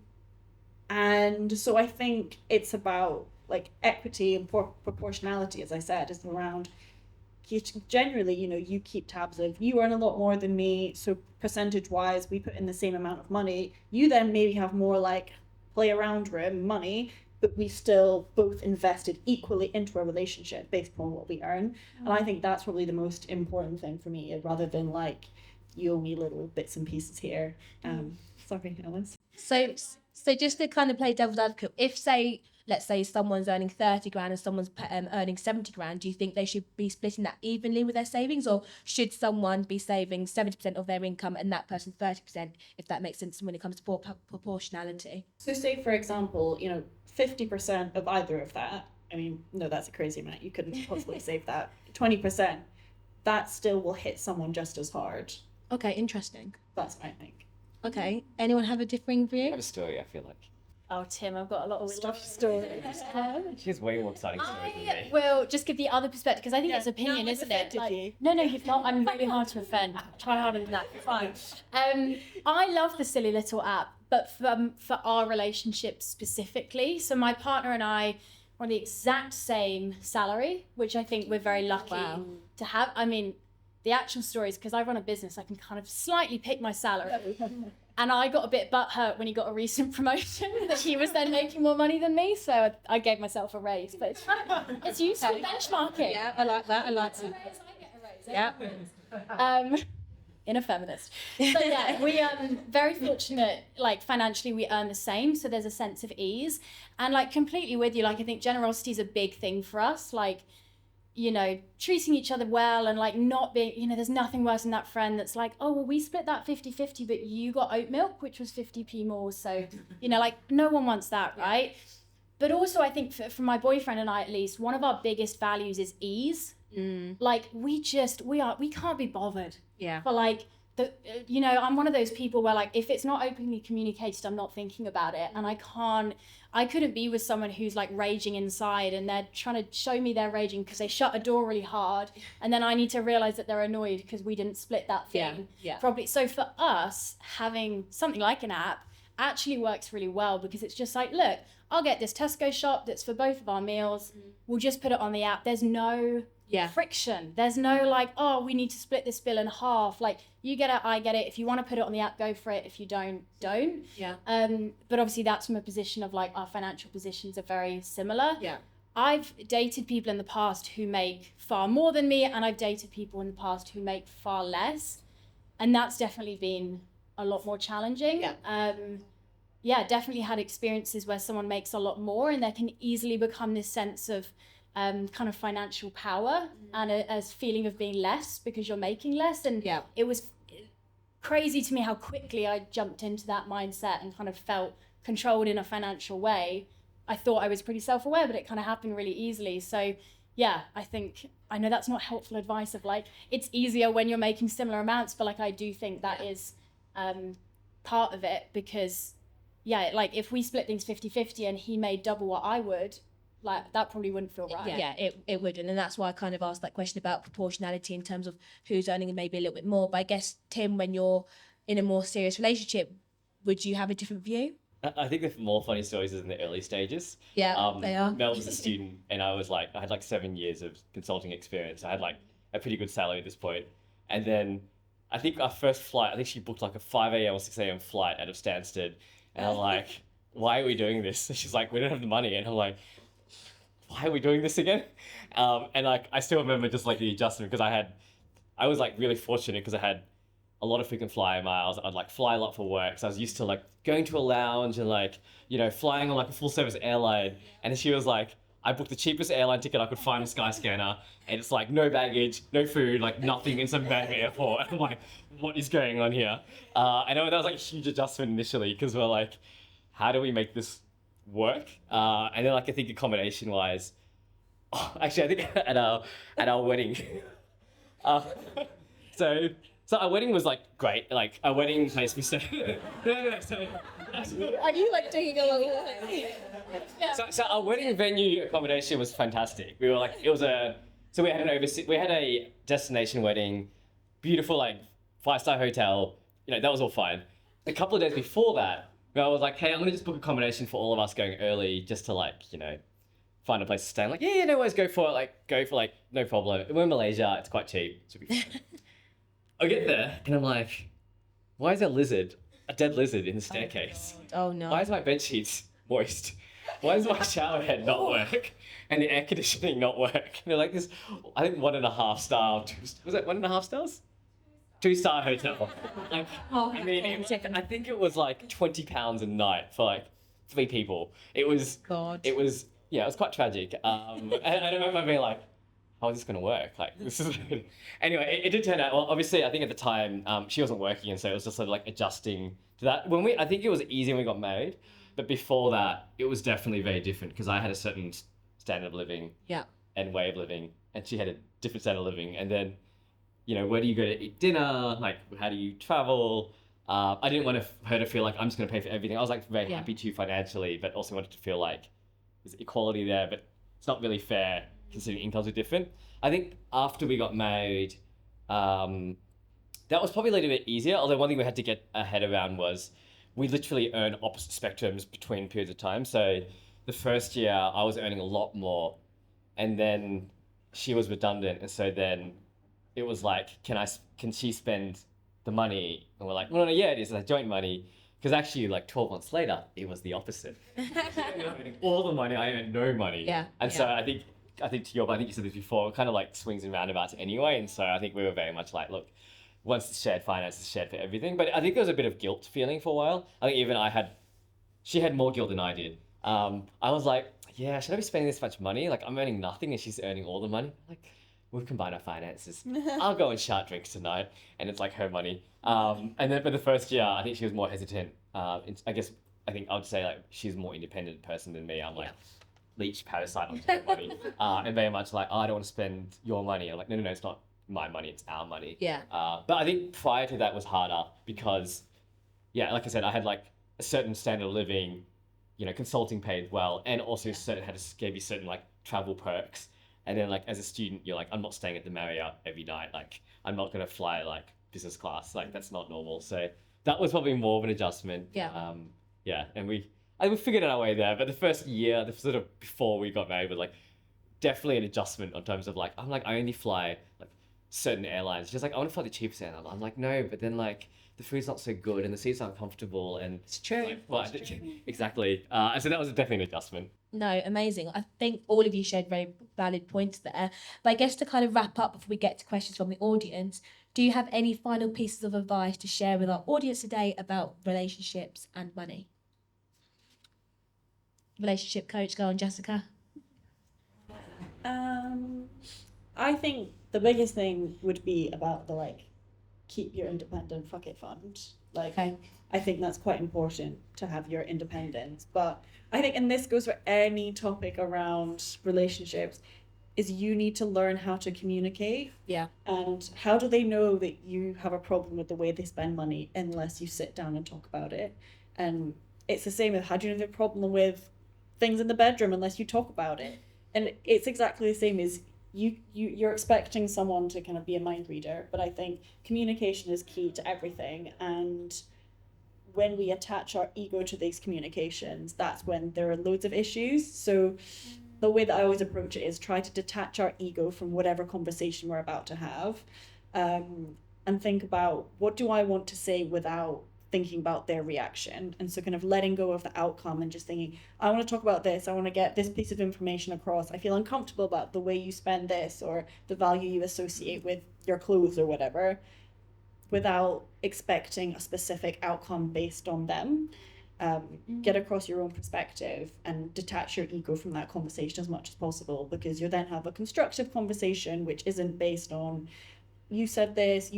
so I think it's about like equity and proportionality, as I said, is around generally, you keep tabs of, you earn a lot more than me, so percentage wise we put in the same amount of money. You then maybe have more like play around room money, but we still both invested equally into our relationship based upon what we earn. And I think that's probably the most important thing for me, rather than like you owe me little bits and pieces here. Sorry, Alice. So just to kind of play devil's advocate, if let's say someone's earning 30 grand and someone's earning 70 grand, do you think they should be splitting that evenly with their savings, or should someone be saving 70% of their income and that person 30%, if that makes sense when it comes to proportionality? So say, for example, 50% of either of that, I mean, no, that's a crazy amount. You couldn't possibly save that. 20%, that still will hit someone just as hard. Okay, interesting. That's what I think. Okay, anyone have a differing I view? have a story, I feel like. Oh, Tim, I've got a lot of stuff stories. She has way more exciting stories than I me. will just give the other perspective, because I think it's opinion, isn't it? you. No, you've not. I'm really hard to offend. Try harder than that. You're fine. I love the silly little app, but for our relationship specifically. So my partner and I are on the exact same salary, which I think we're very lucky to have. I mean, the actual story is because I run a business, I can kind of slightly pick my salary. And I got a bit butthurt when he got a recent promotion that he was then making more money than me. So I gave myself a raise. But it's useful benchmarking. Yeah, I like that. I get a raise. Yeah. Inner feminist. So yeah, we very fortunate, like financially we earn the same, so there's a sense of ease. And like completely with you, like I think generosity is a big thing for us. Like, treating each other well and like not being, there's nothing worse than that friend that's like, oh, well, we split that 50-50, but you got oat milk, which was 50p more. So, like no one wants that, right? But also I think for my boyfriend and I, at least, one of our biggest values is ease. Like we can't be bothered. Yeah. But like, I'm one of those people where like, if it's not openly communicated, I'm not thinking about it. And I couldn't be with someone who's like raging inside and they're trying to show me they're raging because they shut a door really hard. And then I need to realize that they're annoyed because we didn't split that thing. Yeah. Probably. So for us, having something like an app actually works really well, because it's just like, look, I'll get this Tesco shop that's for both of our meals. We'll just put it on the app. There's no friction. There's no like, oh, we need to split this bill in half. Like, you get it, I get it. If you want to put it on the app, go for it. If you don't. Yeah. But obviously that's from a position of like, our financial positions are very similar. Yeah. I've dated people in the past who make far more than me, and I've dated people in the past who make far less. And that's definitely been a lot more challenging. Yeah. Definitely had experiences where someone makes a lot more, and there can easily become this sense of kind of financial power and a feeling of being less because you're making less. And it was crazy to me how quickly I jumped into that mindset and kind of felt controlled in a financial way. I thought I was pretty self-aware, but it kind of happened really easily. So yeah, I know that's not helpful advice of like, it's easier when you're making similar amounts, but like, I do think that is part of it, because like if we split things 50-50 and he made double what I would, like that probably wouldn't feel right. Yeah, it wouldn't. And that's why I kind of asked that question about proportionality in terms of who's earning maybe a little bit more. But I guess, Tim, when you're in a more serious relationship, would you have a different view? I think the more funny stories is in the early stages. Yeah, they are. Mel was a student, and I had like 7 years of consulting experience. I had like a pretty good salary at this point. And then I think our first flight, I think she booked like a 5 a.m. or 6 a.m. flight out of Stansted. And I'm like, why are we doing this? And she's like, we don't have the money. And I'm like, why are we doing this again? And like, I still remember just like the adjustment, because I was like really fortunate because I had a lot of frequent flyer miles. I'd like fly a lot for work. So I was used to like going to a lounge and like, flying on like a full service airline. And she was like, I booked the cheapest airline ticket I could find on Skyscanner, and it's like no baggage, no food, like nothing in some bad airport. I'm like, what is going on here? I know that was like a huge adjustment initially, because we're like, how do we make this work? And then like, I think accommodation wise, actually I think at our wedding, so our wedding was like great. Like our wedding place we stayed. Are you like taking a long way? So our wedding venue accommodation was fantastic. We were like, so we had a destination wedding, beautiful like 5-star hotel. That was all fine. A couple of days before that, I was like, hey, I'm gonna just book accommodation for all of us going early, just to like, find a place to stay. I'm like, yeah, no worries, go for it, no problem. We're in Malaysia, it's quite cheap, should be fine. I get there and I'm like, why is there a lizard a dead lizard in the staircase. Oh no. Why is my bed sheets moist? Why does my shower head not work? And the air conditioning not work? And they're like this, I think 1.5 star, was it 1.5 stars? 2-star hotel. Like, I mean, I think it was like £20 a night for like 3 people. It was quite tragic. And I remember being like, how is this going to work? Like, this is anyway. It did turn out. Well, obviously, I think at the time she wasn't working, and so it was just sort of like adjusting to that. I think it was easy when we got married, but before that, it was definitely very different because I had a certain standard of living, and way of living, and she had a different standard of living. And then, where do you go to eat dinner? Like, how do you travel? I didn't want her to feel like I'm just going to pay for everything. I was like very happy to financially, but also wanted to feel like there's equality there, but it's not really fair considering incomes are different. I think after we got married, that was probably a little bit easier. Although one thing we had to get our head around was we literally earn opposite spectrums between periods of time. So the first year I was earning a lot more, and then she was redundant, and so then it was like, can she spend the money? And we're like, no, it is like joint money. Because actually, like 12 months later, it was the opposite. She ended up earning all the money, I earned no money. So I think to your point, I think you said this before, it kind of like swings and roundabouts anyway. And so I think we were very much like, look, once it's shared finance, it's shared for everything. But I think there was a bit of guilt feeling for a while. I think even she had more guilt than I did. I was like, yeah, should I be spending this much money? Like, I'm earning nothing and she's earning all the money. Like, we've combined our finances. I'll go and shout drinks tonight. And it's like her money. And then for the first year, I think she was more hesitant. I think I would say like she's a more independent person than me. I'm like, leech parasite on your money. And very much like, I don't want to spend your money. I'm like, no, it's not my money, it's our money. But I think prior to that was harder because, like I said, I had like a certain standard of living, consulting paid well, and also gave you certain like travel perks. And then like as a student, you're like, I'm not staying at the Marriott every night. Like, I'm not going to fly like business class. Like, that's not normal. So that was probably more of an adjustment. And we figured out our way there. But the first year, the sort of before we got married, was like definitely an adjustment in terms of like, I'm like, I only fly like certain airlines. She's like, I want to fly the cheapest airline. I'm like, no, but then like the food's not so good and the seats aren't comfortable. And It's true. Exactly. So that was definitely an adjustment. No, amazing. I think all of you shared very valid points there. But I guess to kind of wrap up before we get to questions from the audience, do you have any final pieces of advice to share with our audience today about relationships and money? Relationship coach, go on, Jessica. I think the biggest thing would be about the like, keep your independent, fuck it fund. Like, Okay. I think that's quite important to have your independence. But I think, and this goes for any topic around relationships, is you need to learn how to communicate. Yeah. And how do they know that you have a problem with the way they spend money unless you sit down and talk about it? And it's the same with, how do you know they have a problem with things in the bedroom unless you talk about it? And it's exactly the same as you're expecting someone to kind of be a mind reader, but I think communication is key to everything. And when we attach our ego to these communications, that's when there are loads of issues. So the way that I always approach it is try to detach our ego from whatever conversation we're about to have, and think about, what do I want to say without thinking about their reaction? And so kind of letting go of the outcome and just thinking, I want to talk about this, I want to get this piece of information across, I feel uncomfortable about the way you spend this or the value you associate with your clothes or whatever, without expecting a specific outcome based on them. Get across your own perspective and detach your ego from that conversation as much as possible, because you'll then have a constructive conversation which isn't based on, you said this,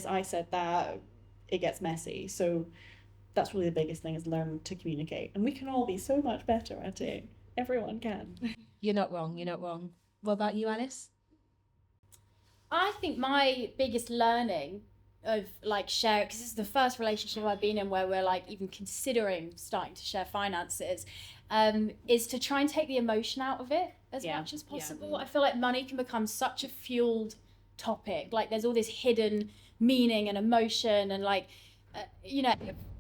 I said that. It gets messy. So that's really the biggest thing, is learn to communicate. And we can all be so much better at it. Everyone can. You're not wrong. What about you, Alice? I think my biggest learning of like share, because this is the first relationship I've been in where we're like even considering starting to share finances, is to try and take the emotion out of it as much as possible. I feel like money can become such a fueled topic. Like, there's all this hidden meaning and emotion, and like,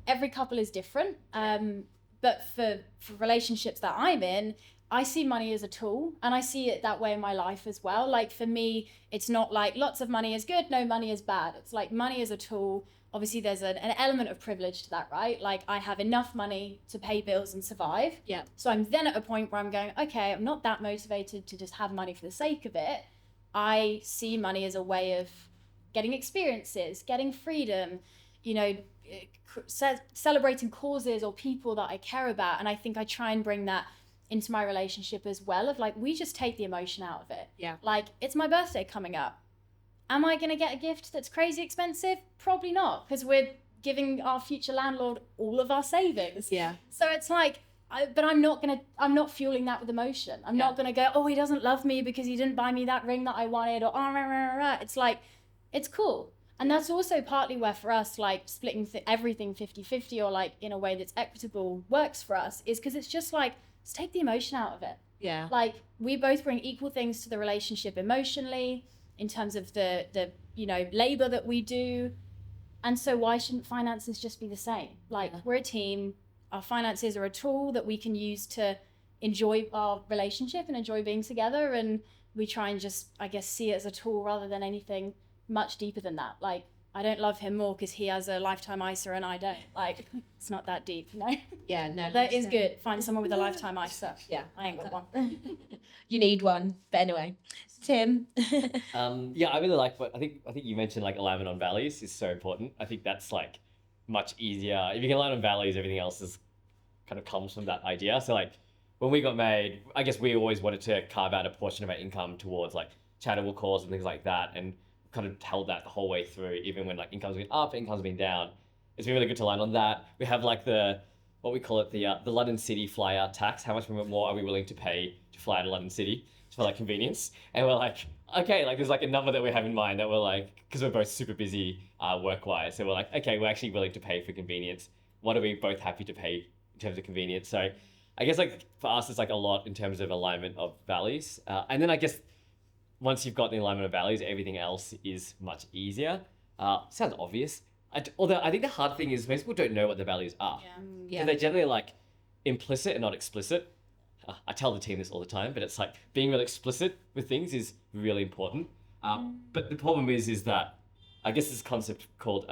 every couple is different. But for relationships that I'm in, I see money as a tool, and I see it that way in my life as well. Like, for me, it's not like lots of money is good, no money is bad. It's like, money is a tool. obviously there's an element of privilege to that, right? Like I have enough money to pay bills and survive. Yeah. So I'm then at a point where I'm going, okay, I'm not that motivated to just have money for the sake of it. I see money as a way of getting experiences, getting freedom, you know, celebrating causes or people that I care about. And I think I try and bring that into my relationship as well, of like, we just take the emotion out of it. Yeah. Like, it's my birthday coming up. Am I going to get a gift that's crazy expensive? Probably not, because we're giving our future landlord all of our savings. Yeah. So it's like, but I'm not fueling that with emotion. I'm not going to go, oh, he doesn't love me because he didn't buy me that ring that I wanted, or it's like, it's cool. And that's also partly where for us, like splitting everything 50-50 or like in a way that's equitable works for us, is because it's just like, let's take the emotion out of it. Yeah. Like we both bring equal things to the relationship emotionally, in terms of the you know, labor that we do. And so why shouldn't finances just be the same? Like we're a team, our finances are a tool that we can use to enjoy our relationship and enjoy being together. And we try and just, I guess, see it as a tool rather than anything much deeper than that. Like, I don't love him more because he has a lifetime ISA and I don't. Like, it's not that deep, you know? Yeah, no. That is good. Find someone with a lifetime ISA. Yeah. I ain't got one. You need one. But anyway, Tim. Yeah, I really like what I think you mentioned, like alignment on values is so important. I think that's like much easier. If you can align on values, everything else is kind of comes from that idea. So like when we got married, I guess we always wanted to carve out a portion of our income towards like charitable cause and things like that, and kind of held that the whole way through, even when like income's been up, income's been down. It's been really good to align on that. We have like the London City fly out tax. How much more are we willing to pay to fly to London City for like convenience? And we're like, okay, like there's like a number that we have in mind that we're like, because we're both super busy work-wise. So we're like, okay, we're actually willing to pay for convenience. What are we both happy to pay in terms of convenience? So I guess like for us, it's like a lot in terms of alignment of values. And then I guess once you've got the alignment of values, everything else is much easier. Sounds obvious. Although I think the hard thing is most people don't know what the values are. Yeah. They're generally like implicit and not explicit. I tell the team this all the time, but it's like being really explicit with things is really important. But the problem is that I guess this concept called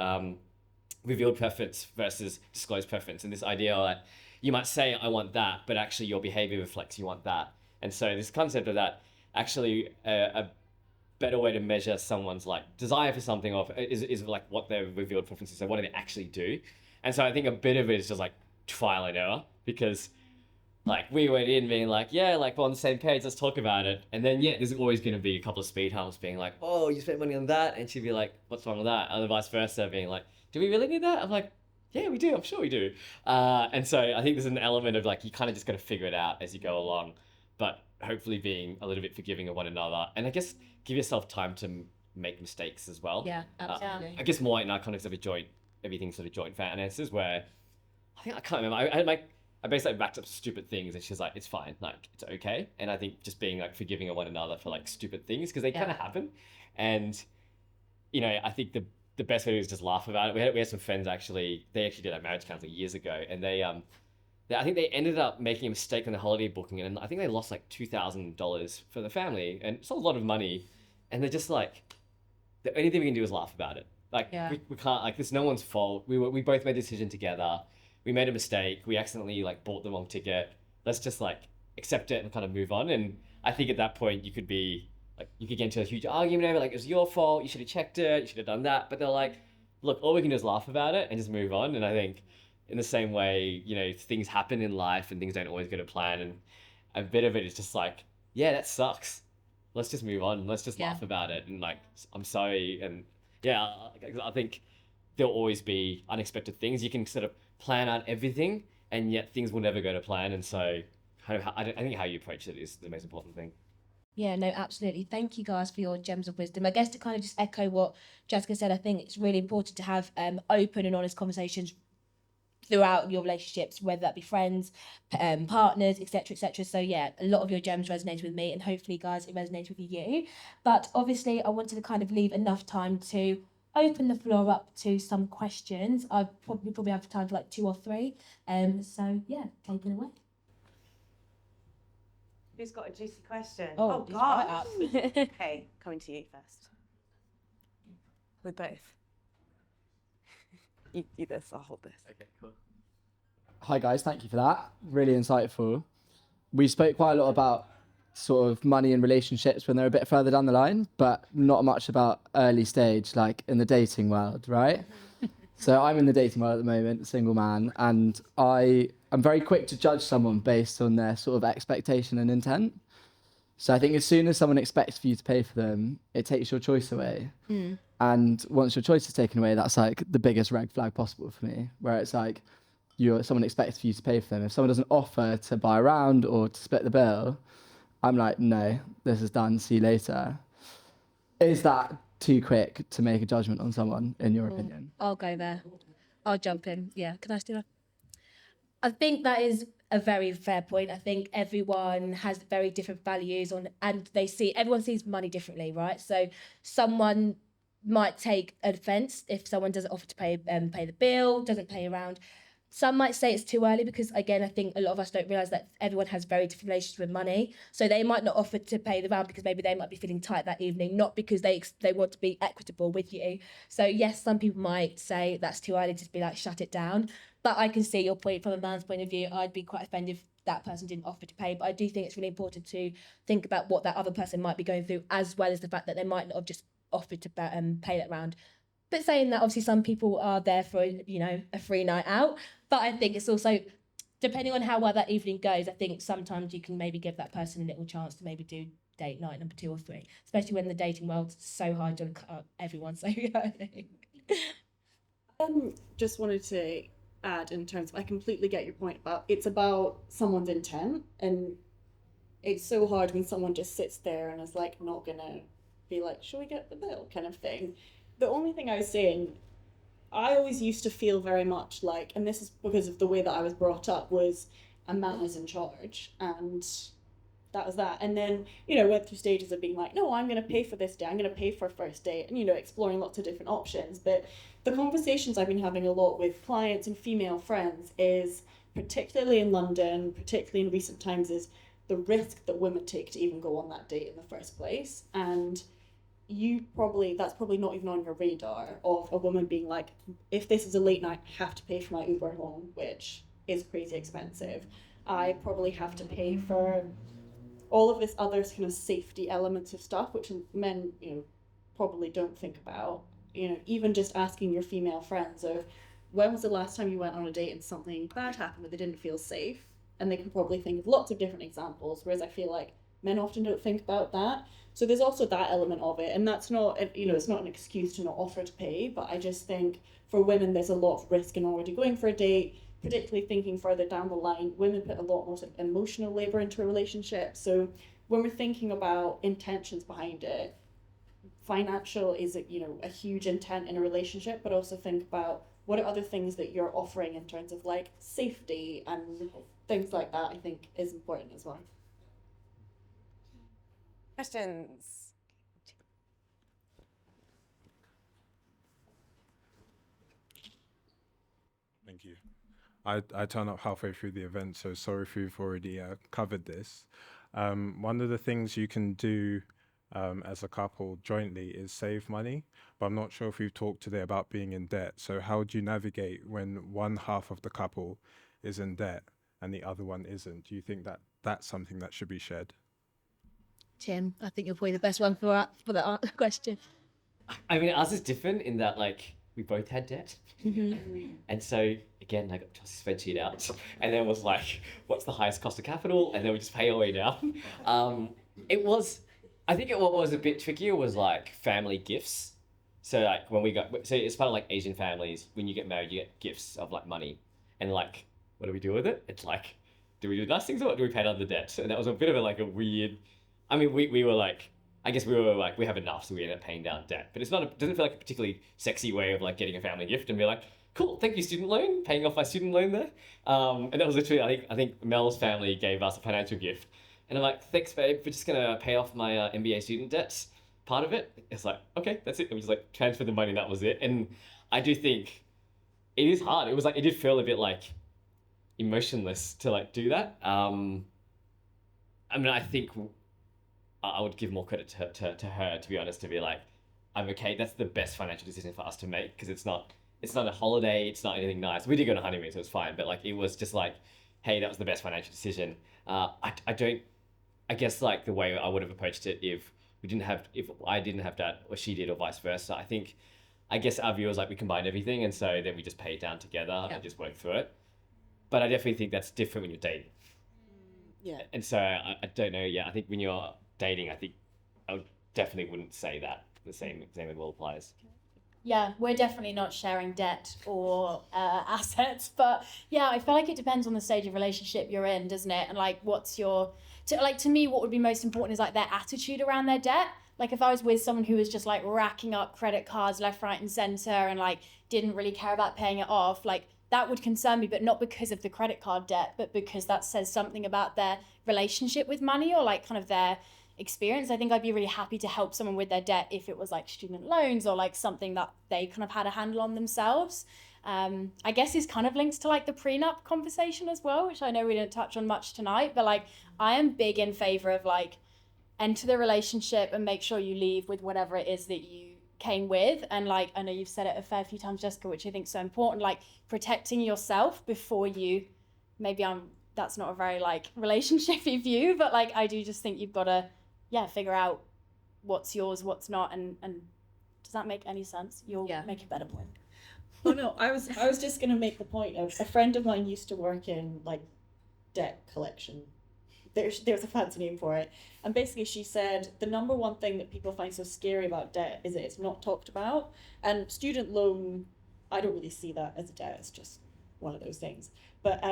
revealed preference versus disclosed preference, and this idea that you might say, I want that, but actually your behavior reflects you want that. And so this concept of that, actually a better way to measure someone's like desire for something is like what their revealed preferences are, what do they actually do. And so I think a bit of it is just like trial and error, because like we went in being like, yeah, like we're on the same page, let's talk about it. And then yeah, there's always going to be a couple of speed humps being like, oh, you spent money on that, and she'd be like, what's wrong with that? And vice versa, being like, do we really need that? I'm like, yeah, we do, I'm sure we do. And so I think there's an element of like, you kind of just got to figure it out as you go along, but hopefully being a little bit forgiving of one another, and I guess give yourself time to make mistakes as well. Yeah, absolutely. I guess more in our context of everything sort of joint finances, where I can't remember. I basically backed up stupid things, and she's like, it's fine, like it's okay. And I think just being like forgiving of one another for like stupid things, because they kind of happen. And you know, I think the best way to do is just laugh about it. We had some friends actually. They actually did our marriage counseling years ago, and I think they ended up making a mistake on the holiday booking, and I think they lost like $2,000 for the family, and it's a lot of money. And they're just like, the only thing we can do is laugh about it. Like we can't, like, it's no one's fault. We both made a decision together. We made a mistake. We accidentally like bought the wrong ticket. Let's just like accept it and kind of move on. And I think at that point you could get into a huge argument over like, it was your fault. You should have checked it. You should have done that. But they're like, look, all we can do is laugh about it and just move on. And I think in the same way, you know, things happen in life and things don't always go to plan. And a bit of it is just like, yeah, that sucks. Let's just move on. Let's just laugh about it. And like, I'm sorry. And yeah, I think there'll always be unexpected things. You can sort of plan out everything, and yet things will never go to plan. And so I think how you approach it is the most important thing. Yeah, no, absolutely. Thank you guys for your gems of wisdom. I guess to kind of just echo what Jessica said, I think it's really important to have open and honest conversations throughout your relationships, whether that be friends, partners, etc., etc. So yeah, a lot of your gems resonated with me, and hopefully, guys, it resonates with you. But obviously, I wanted to kind of leave enough time to open the floor up to some questions. I probably have time for like 2 or 3. So yeah, take it away. Who's got a juicy question? Oh God. Okay, coming to you first. With both. you do this, I'll hold this. Okay, cool. Hi guys, thank you for that. Really insightful. We spoke quite a lot about sort of money and relationships when they're a bit further down the line, but not much about early stage, like in the dating world, right? So I'm in the dating world at the moment, a single man, and I'm very quick to judge someone based on their sort of expectation and intent. So I think as soon as someone expects for you to pay for them, it takes your choice away. And once your choice is taken away, that's like the biggest red flag possible for me, where it's like someone expects for you to pay for them. If someone doesn't offer to buy a round or to split the bill, I'm like, no, this is done, see you later. Is that too quick to make a judgment on someone, in your opinion? I'll go there. I'll jump in. Yeah, can I do that? I think that is a very fair point. I think everyone has very different values and everyone sees money differently, right? So someone might take offence if someone doesn't offer to pay the bill, doesn't pay around. Some might say it's too early because, again, I think a lot of us don't realise that everyone has very different relations with money. So they might not offer to pay the round because maybe they might be feeling tight that evening, not because they want to be equitable with you. So, yes, some people might say that's too early to be like, shut it down. But I can see your point from a man's point of view. I'd be quite offended if that person didn't offer to pay. But I do think it's really important to think about what that other person might be going through, as well as the fact that they might not have just offered to pay that round. But saying that, obviously, some people are there for, a free night out. But I think it's also, depending on how well that evening goes, I think sometimes you can maybe give that person a little chance to maybe do date night number 2 or 3, especially when the dating world's so hard to cut everyone so early. Just wanted to add in terms of, I completely get your point about it's about someone's intent, and it's so hard when someone just sits there and is like not gonna be like, should we get the bill kind of thing. The only thing I was saying, I always used to feel very much like, and this is because of the way that I was brought up, was a man is in charge, and that was that. And then, went through stages of being like, no, I'm going to pay for this day, I'm going to pay for a first date, and, exploring lots of different options. But the conversations I've been having a lot with clients and female friends is, particularly in London, particularly in recent times, is the risk that women take to even go on that date in the first place. And that's probably not even on your radar of a woman being like, if this is a late night, I have to pay for my Uber home, which is crazy expensive. I probably have to pay for all of this other kind of safety elements of stuff, which men, probably don't think about. Even just asking your female friends of, when was the last time you went on a date and something bad happened, but they didn't feel safe? And they can probably think of lots of different examples, whereas I feel like men often don't think about that. So there's also that element of it, and that's not, it's not an excuse to not offer to pay, but I just think for women there's a lot of risk in already going for a date, particularly thinking further down the line. Women put a lot more emotional labour into a relationship, so when we're thinking about intentions behind it, financial is a huge intent in a relationship, but also think about what are other things that you're offering in terms of like safety and things like that. I think is important as well. Questions? Thank you. I turned up halfway through the event, so sorry if you've already covered this. One of the things you can do as a couple jointly is save money, but I'm not sure if we've talked today about being in debt. So how do you navigate when one half of the couple is in debt and the other one isn't? Do you think that that's something that should be shared? Tim, I think you're probably the best one for that question. I mean, ours is different in that, like, we both had debt. And so, again, I got a spreadsheet out and then was like, what's the highest cost of capital? And then we just pay our way down. I think what was a bit trickier was, like, family gifts. So, like, so it's part of, like, Asian families, when you get married, you get gifts of, like, money. And, like, what do we do with it? It's like, do we do nice things or do we pay down the debt? And that was a bit of a weird... I mean, we were like, I guess we were like, we have enough, so we ended up paying down debt. But doesn't feel like a particularly sexy way of like getting a family gift and be like, cool, thank you, student loan, paying off my student loan there. And that was literally, I think Mel's family gave us a financial gift. And I'm like, thanks, babe, we're just gonna pay off my MBA student debts, part of it. It's like, okay, that's it. And we just like transferred the money and that was it. And I do think it is hard. It was like, it did feel a bit like emotionless to like do that. I mean, I think I would give more credit to her, to be honest, to be like, I'm okay, that's the best financial decision for us to make, because it's not it's not a holiday, it's not anything nice. We did go on a honeymoon, so it was fine. But like, it was just like, hey, that was the best financial decision. I guess like the way I would have approached it if I didn't have that or she did or vice versa. I guess our view was like we combined everything, and so then we just paid down together and just worked through it. But I definitely think that's different when you're dating. Yeah. And so I don't know. Yeah, I think when you're dating, I definitely wouldn't say that. The same will applies. Yeah, we're definitely not sharing debt or assets, but yeah, I feel like it depends on the stage of relationship you're in, doesn't it? And like, to me, what would be most important is like their attitude around their debt. Like if I was with someone who was just like racking up credit cards left, right, and center, and like didn't really care about paying it off, like that would concern me, but not because of the credit card debt, but because that says something about their relationship with money or like kind of their experience. I think I'd be really happy to help someone with their debt if it was like student loans or like something that they kind of had a handle on themselves. I guess is kind of linked to like the prenup conversation as well, which I know we didn't touch on much tonight, but like I am big in favor of like enter the relationship and make sure you leave with whatever it is that you came with. And like I know you've said it a fair few times, Jessica, which I think is so important, like protecting yourself before you that's not a very like relationship-y view, but like I do just think you've got to figure out what's yours, what's not, and does that make any sense? You'll make a better point. Oh no, I was just gonna make the point of a friend of mine used to work in like debt collection. There's a fancy name for it. And basically she said the number one thing that people find so scary about debt is that it's not talked about. And student loan, I don't really see that as a debt, it's just one of those things. But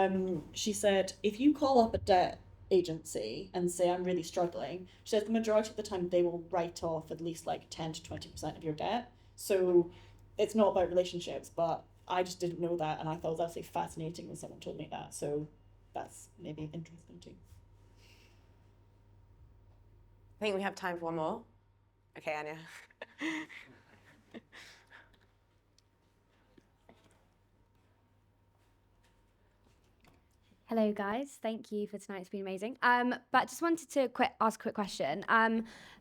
she said if you call up a debt agency and say I'm really struggling, she says the majority of the time they will write off at least like 10 to 20% of your debt. So it's not about relationships, but I just didn't know that, and I thought it was absolutely fascinating when someone told me that. So that's maybe interesting too. I think we have time for one more. Okay, Anya. Hello, guys. Thank you for tonight. It's been amazing. But just wanted to ask a quick question.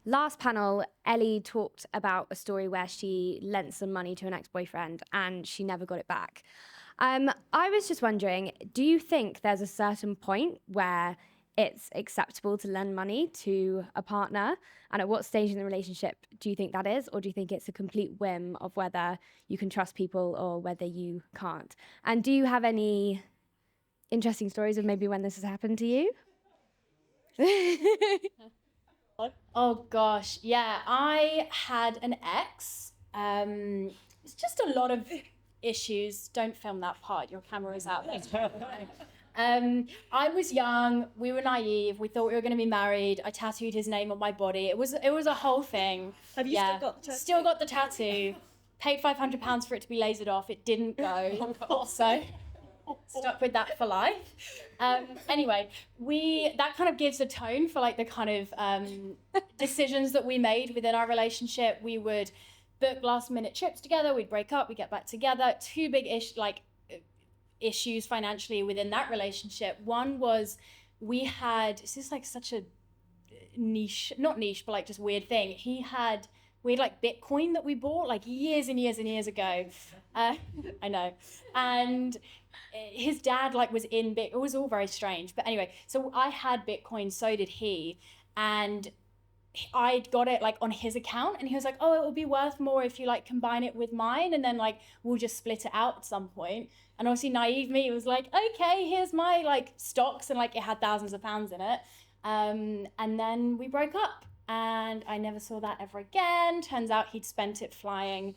Last panel, Ellie talked about a story where she lent some money to an ex-boyfriend and she never got it back. I was just wondering, do you think there's a certain point where it's acceptable to lend money to a partner? And at what stage in the relationship do you think that is? Or do you think it's a complete whim of whether you can trust people or whether you can't? And do you have any interesting stories of maybe when this has happened to you? Oh gosh, yeah, I had an ex. It's just a lot of issues. Don't film that part, your camera is out there. I was young, we were naive, we thought we were going to be married. I tattooed his name on my body. It was a whole thing. Have you still got the tattoo? Still got the tattoo. Paid £500 for it to be lasered off. It didn't go. So stuck with that for life. Anyway, that kind of gives a tone for like the kind of decisions that we made within our relationship. We would book last minute trips together, we'd break up, we'd get back together. Two big issues financially within that relationship. One was this is like such a niche, not niche, but like just weird thing. We had like Bitcoin that we bought like years and years and years ago. I know. And his dad like was in Bitcoin. It was all very strange. But anyway, so I had Bitcoin, so did he. And I got it like on his account, and he was like, oh, it will be worth more if you like combine it with mine, and then like we'll just split it out at some point. And obviously naive me was like, okay, here's my like stocks, and like it had thousands of pounds in it. And then we broke up, and I never saw that ever again. Turns out he'd spent it flying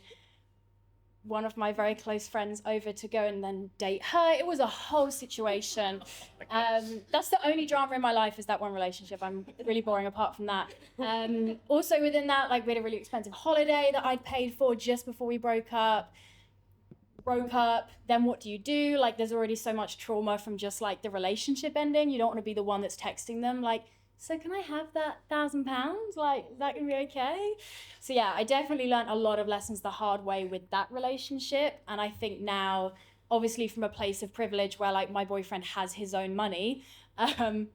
one of my very close friends over to go and then date her. It was a whole situation. That's the only drama in my life, is that one relationship. I'm really boring apart from that. Also within that, like we had a really expensive holiday that I'd paid for just before we broke up, then what do you do? Like there's already so much trauma from just like the relationship ending. You don't want to be the one that's texting them like, so can I have that £1,000? Like, is that gonna be okay? So yeah, I definitely learned a lot of lessons the hard way with that relationship. And I think now, obviously from a place of privilege where like my boyfriend has his own money,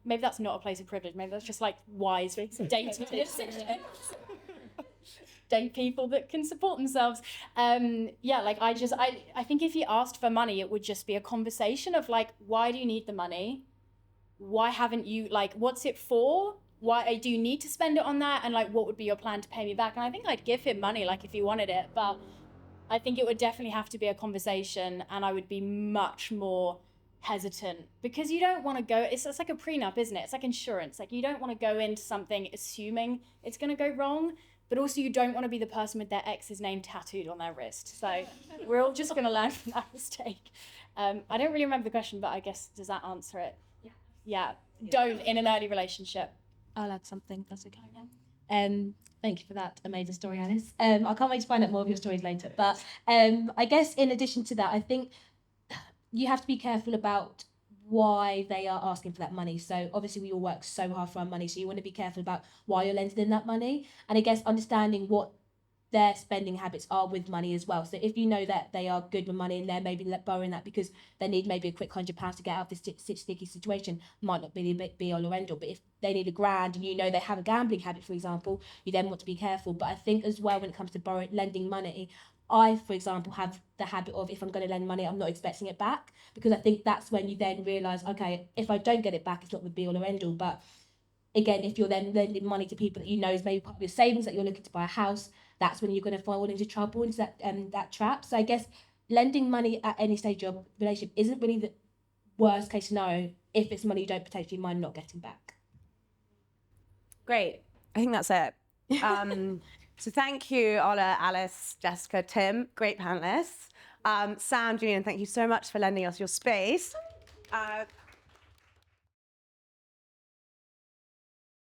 maybe that's not a place of privilege, maybe that's just like wise dating decisions. date people that can support themselves. Yeah, like I think if you asked for money, it would just be a conversation of like, why do you need the money? Why haven't you, like, what's it for? Why do you need to spend it on that? And like, what would be your plan to pay me back? And I think I'd give him money, like if he wanted it, but I think it would definitely have to be a conversation, and I would be much more hesitant because you don't want to go, it's like a prenup, isn't it? It's like insurance. Like you don't want to go into something assuming it's going to go wrong, but also you don't want to be the person with their ex's name tattooed on their wrist. So we're all just going to learn from that mistake. I don't really remember the question, but I guess, does that answer it? Yeah. Don't in an early relationship. I'll add something, that's okay. Thank you for that amazing story, Alice. I can't wait to find out more of your stories later. But I guess in addition to that, I think you have to be careful about why they are asking for that money. So obviously we all work so hard for our money, so you want to be careful about why you're lending them that money. And I guess understanding what their spending habits are with money as well. So if you know that they are good with money and they're maybe borrowing that because they need maybe a quick £100 to get out of this sticky situation, might not be the be all or end all. But if they need £1,000 and you know they have a gambling habit, for example, you then want to be careful. But I think as well, when it comes to lending money, I, for example, have the habit of, if I'm going to lend money, I'm not expecting it back, because I think that's when you then realise, okay, if I don't get it back, it's not the be all or end all. But again, if you're then lending money to people that you know is maybe part of your savings, that you're looking to buy a house, that's when you're going to fall into trouble, into that trap. So I guess lending money at any stage of relationship isn't really the worst case scenario if it's money you don't potentially mind not getting back. Great. I think that's it. So thank you, Ola, Alice, Jessica, Tim, great panelists. Sam, Julian, thank you so much for lending us your space.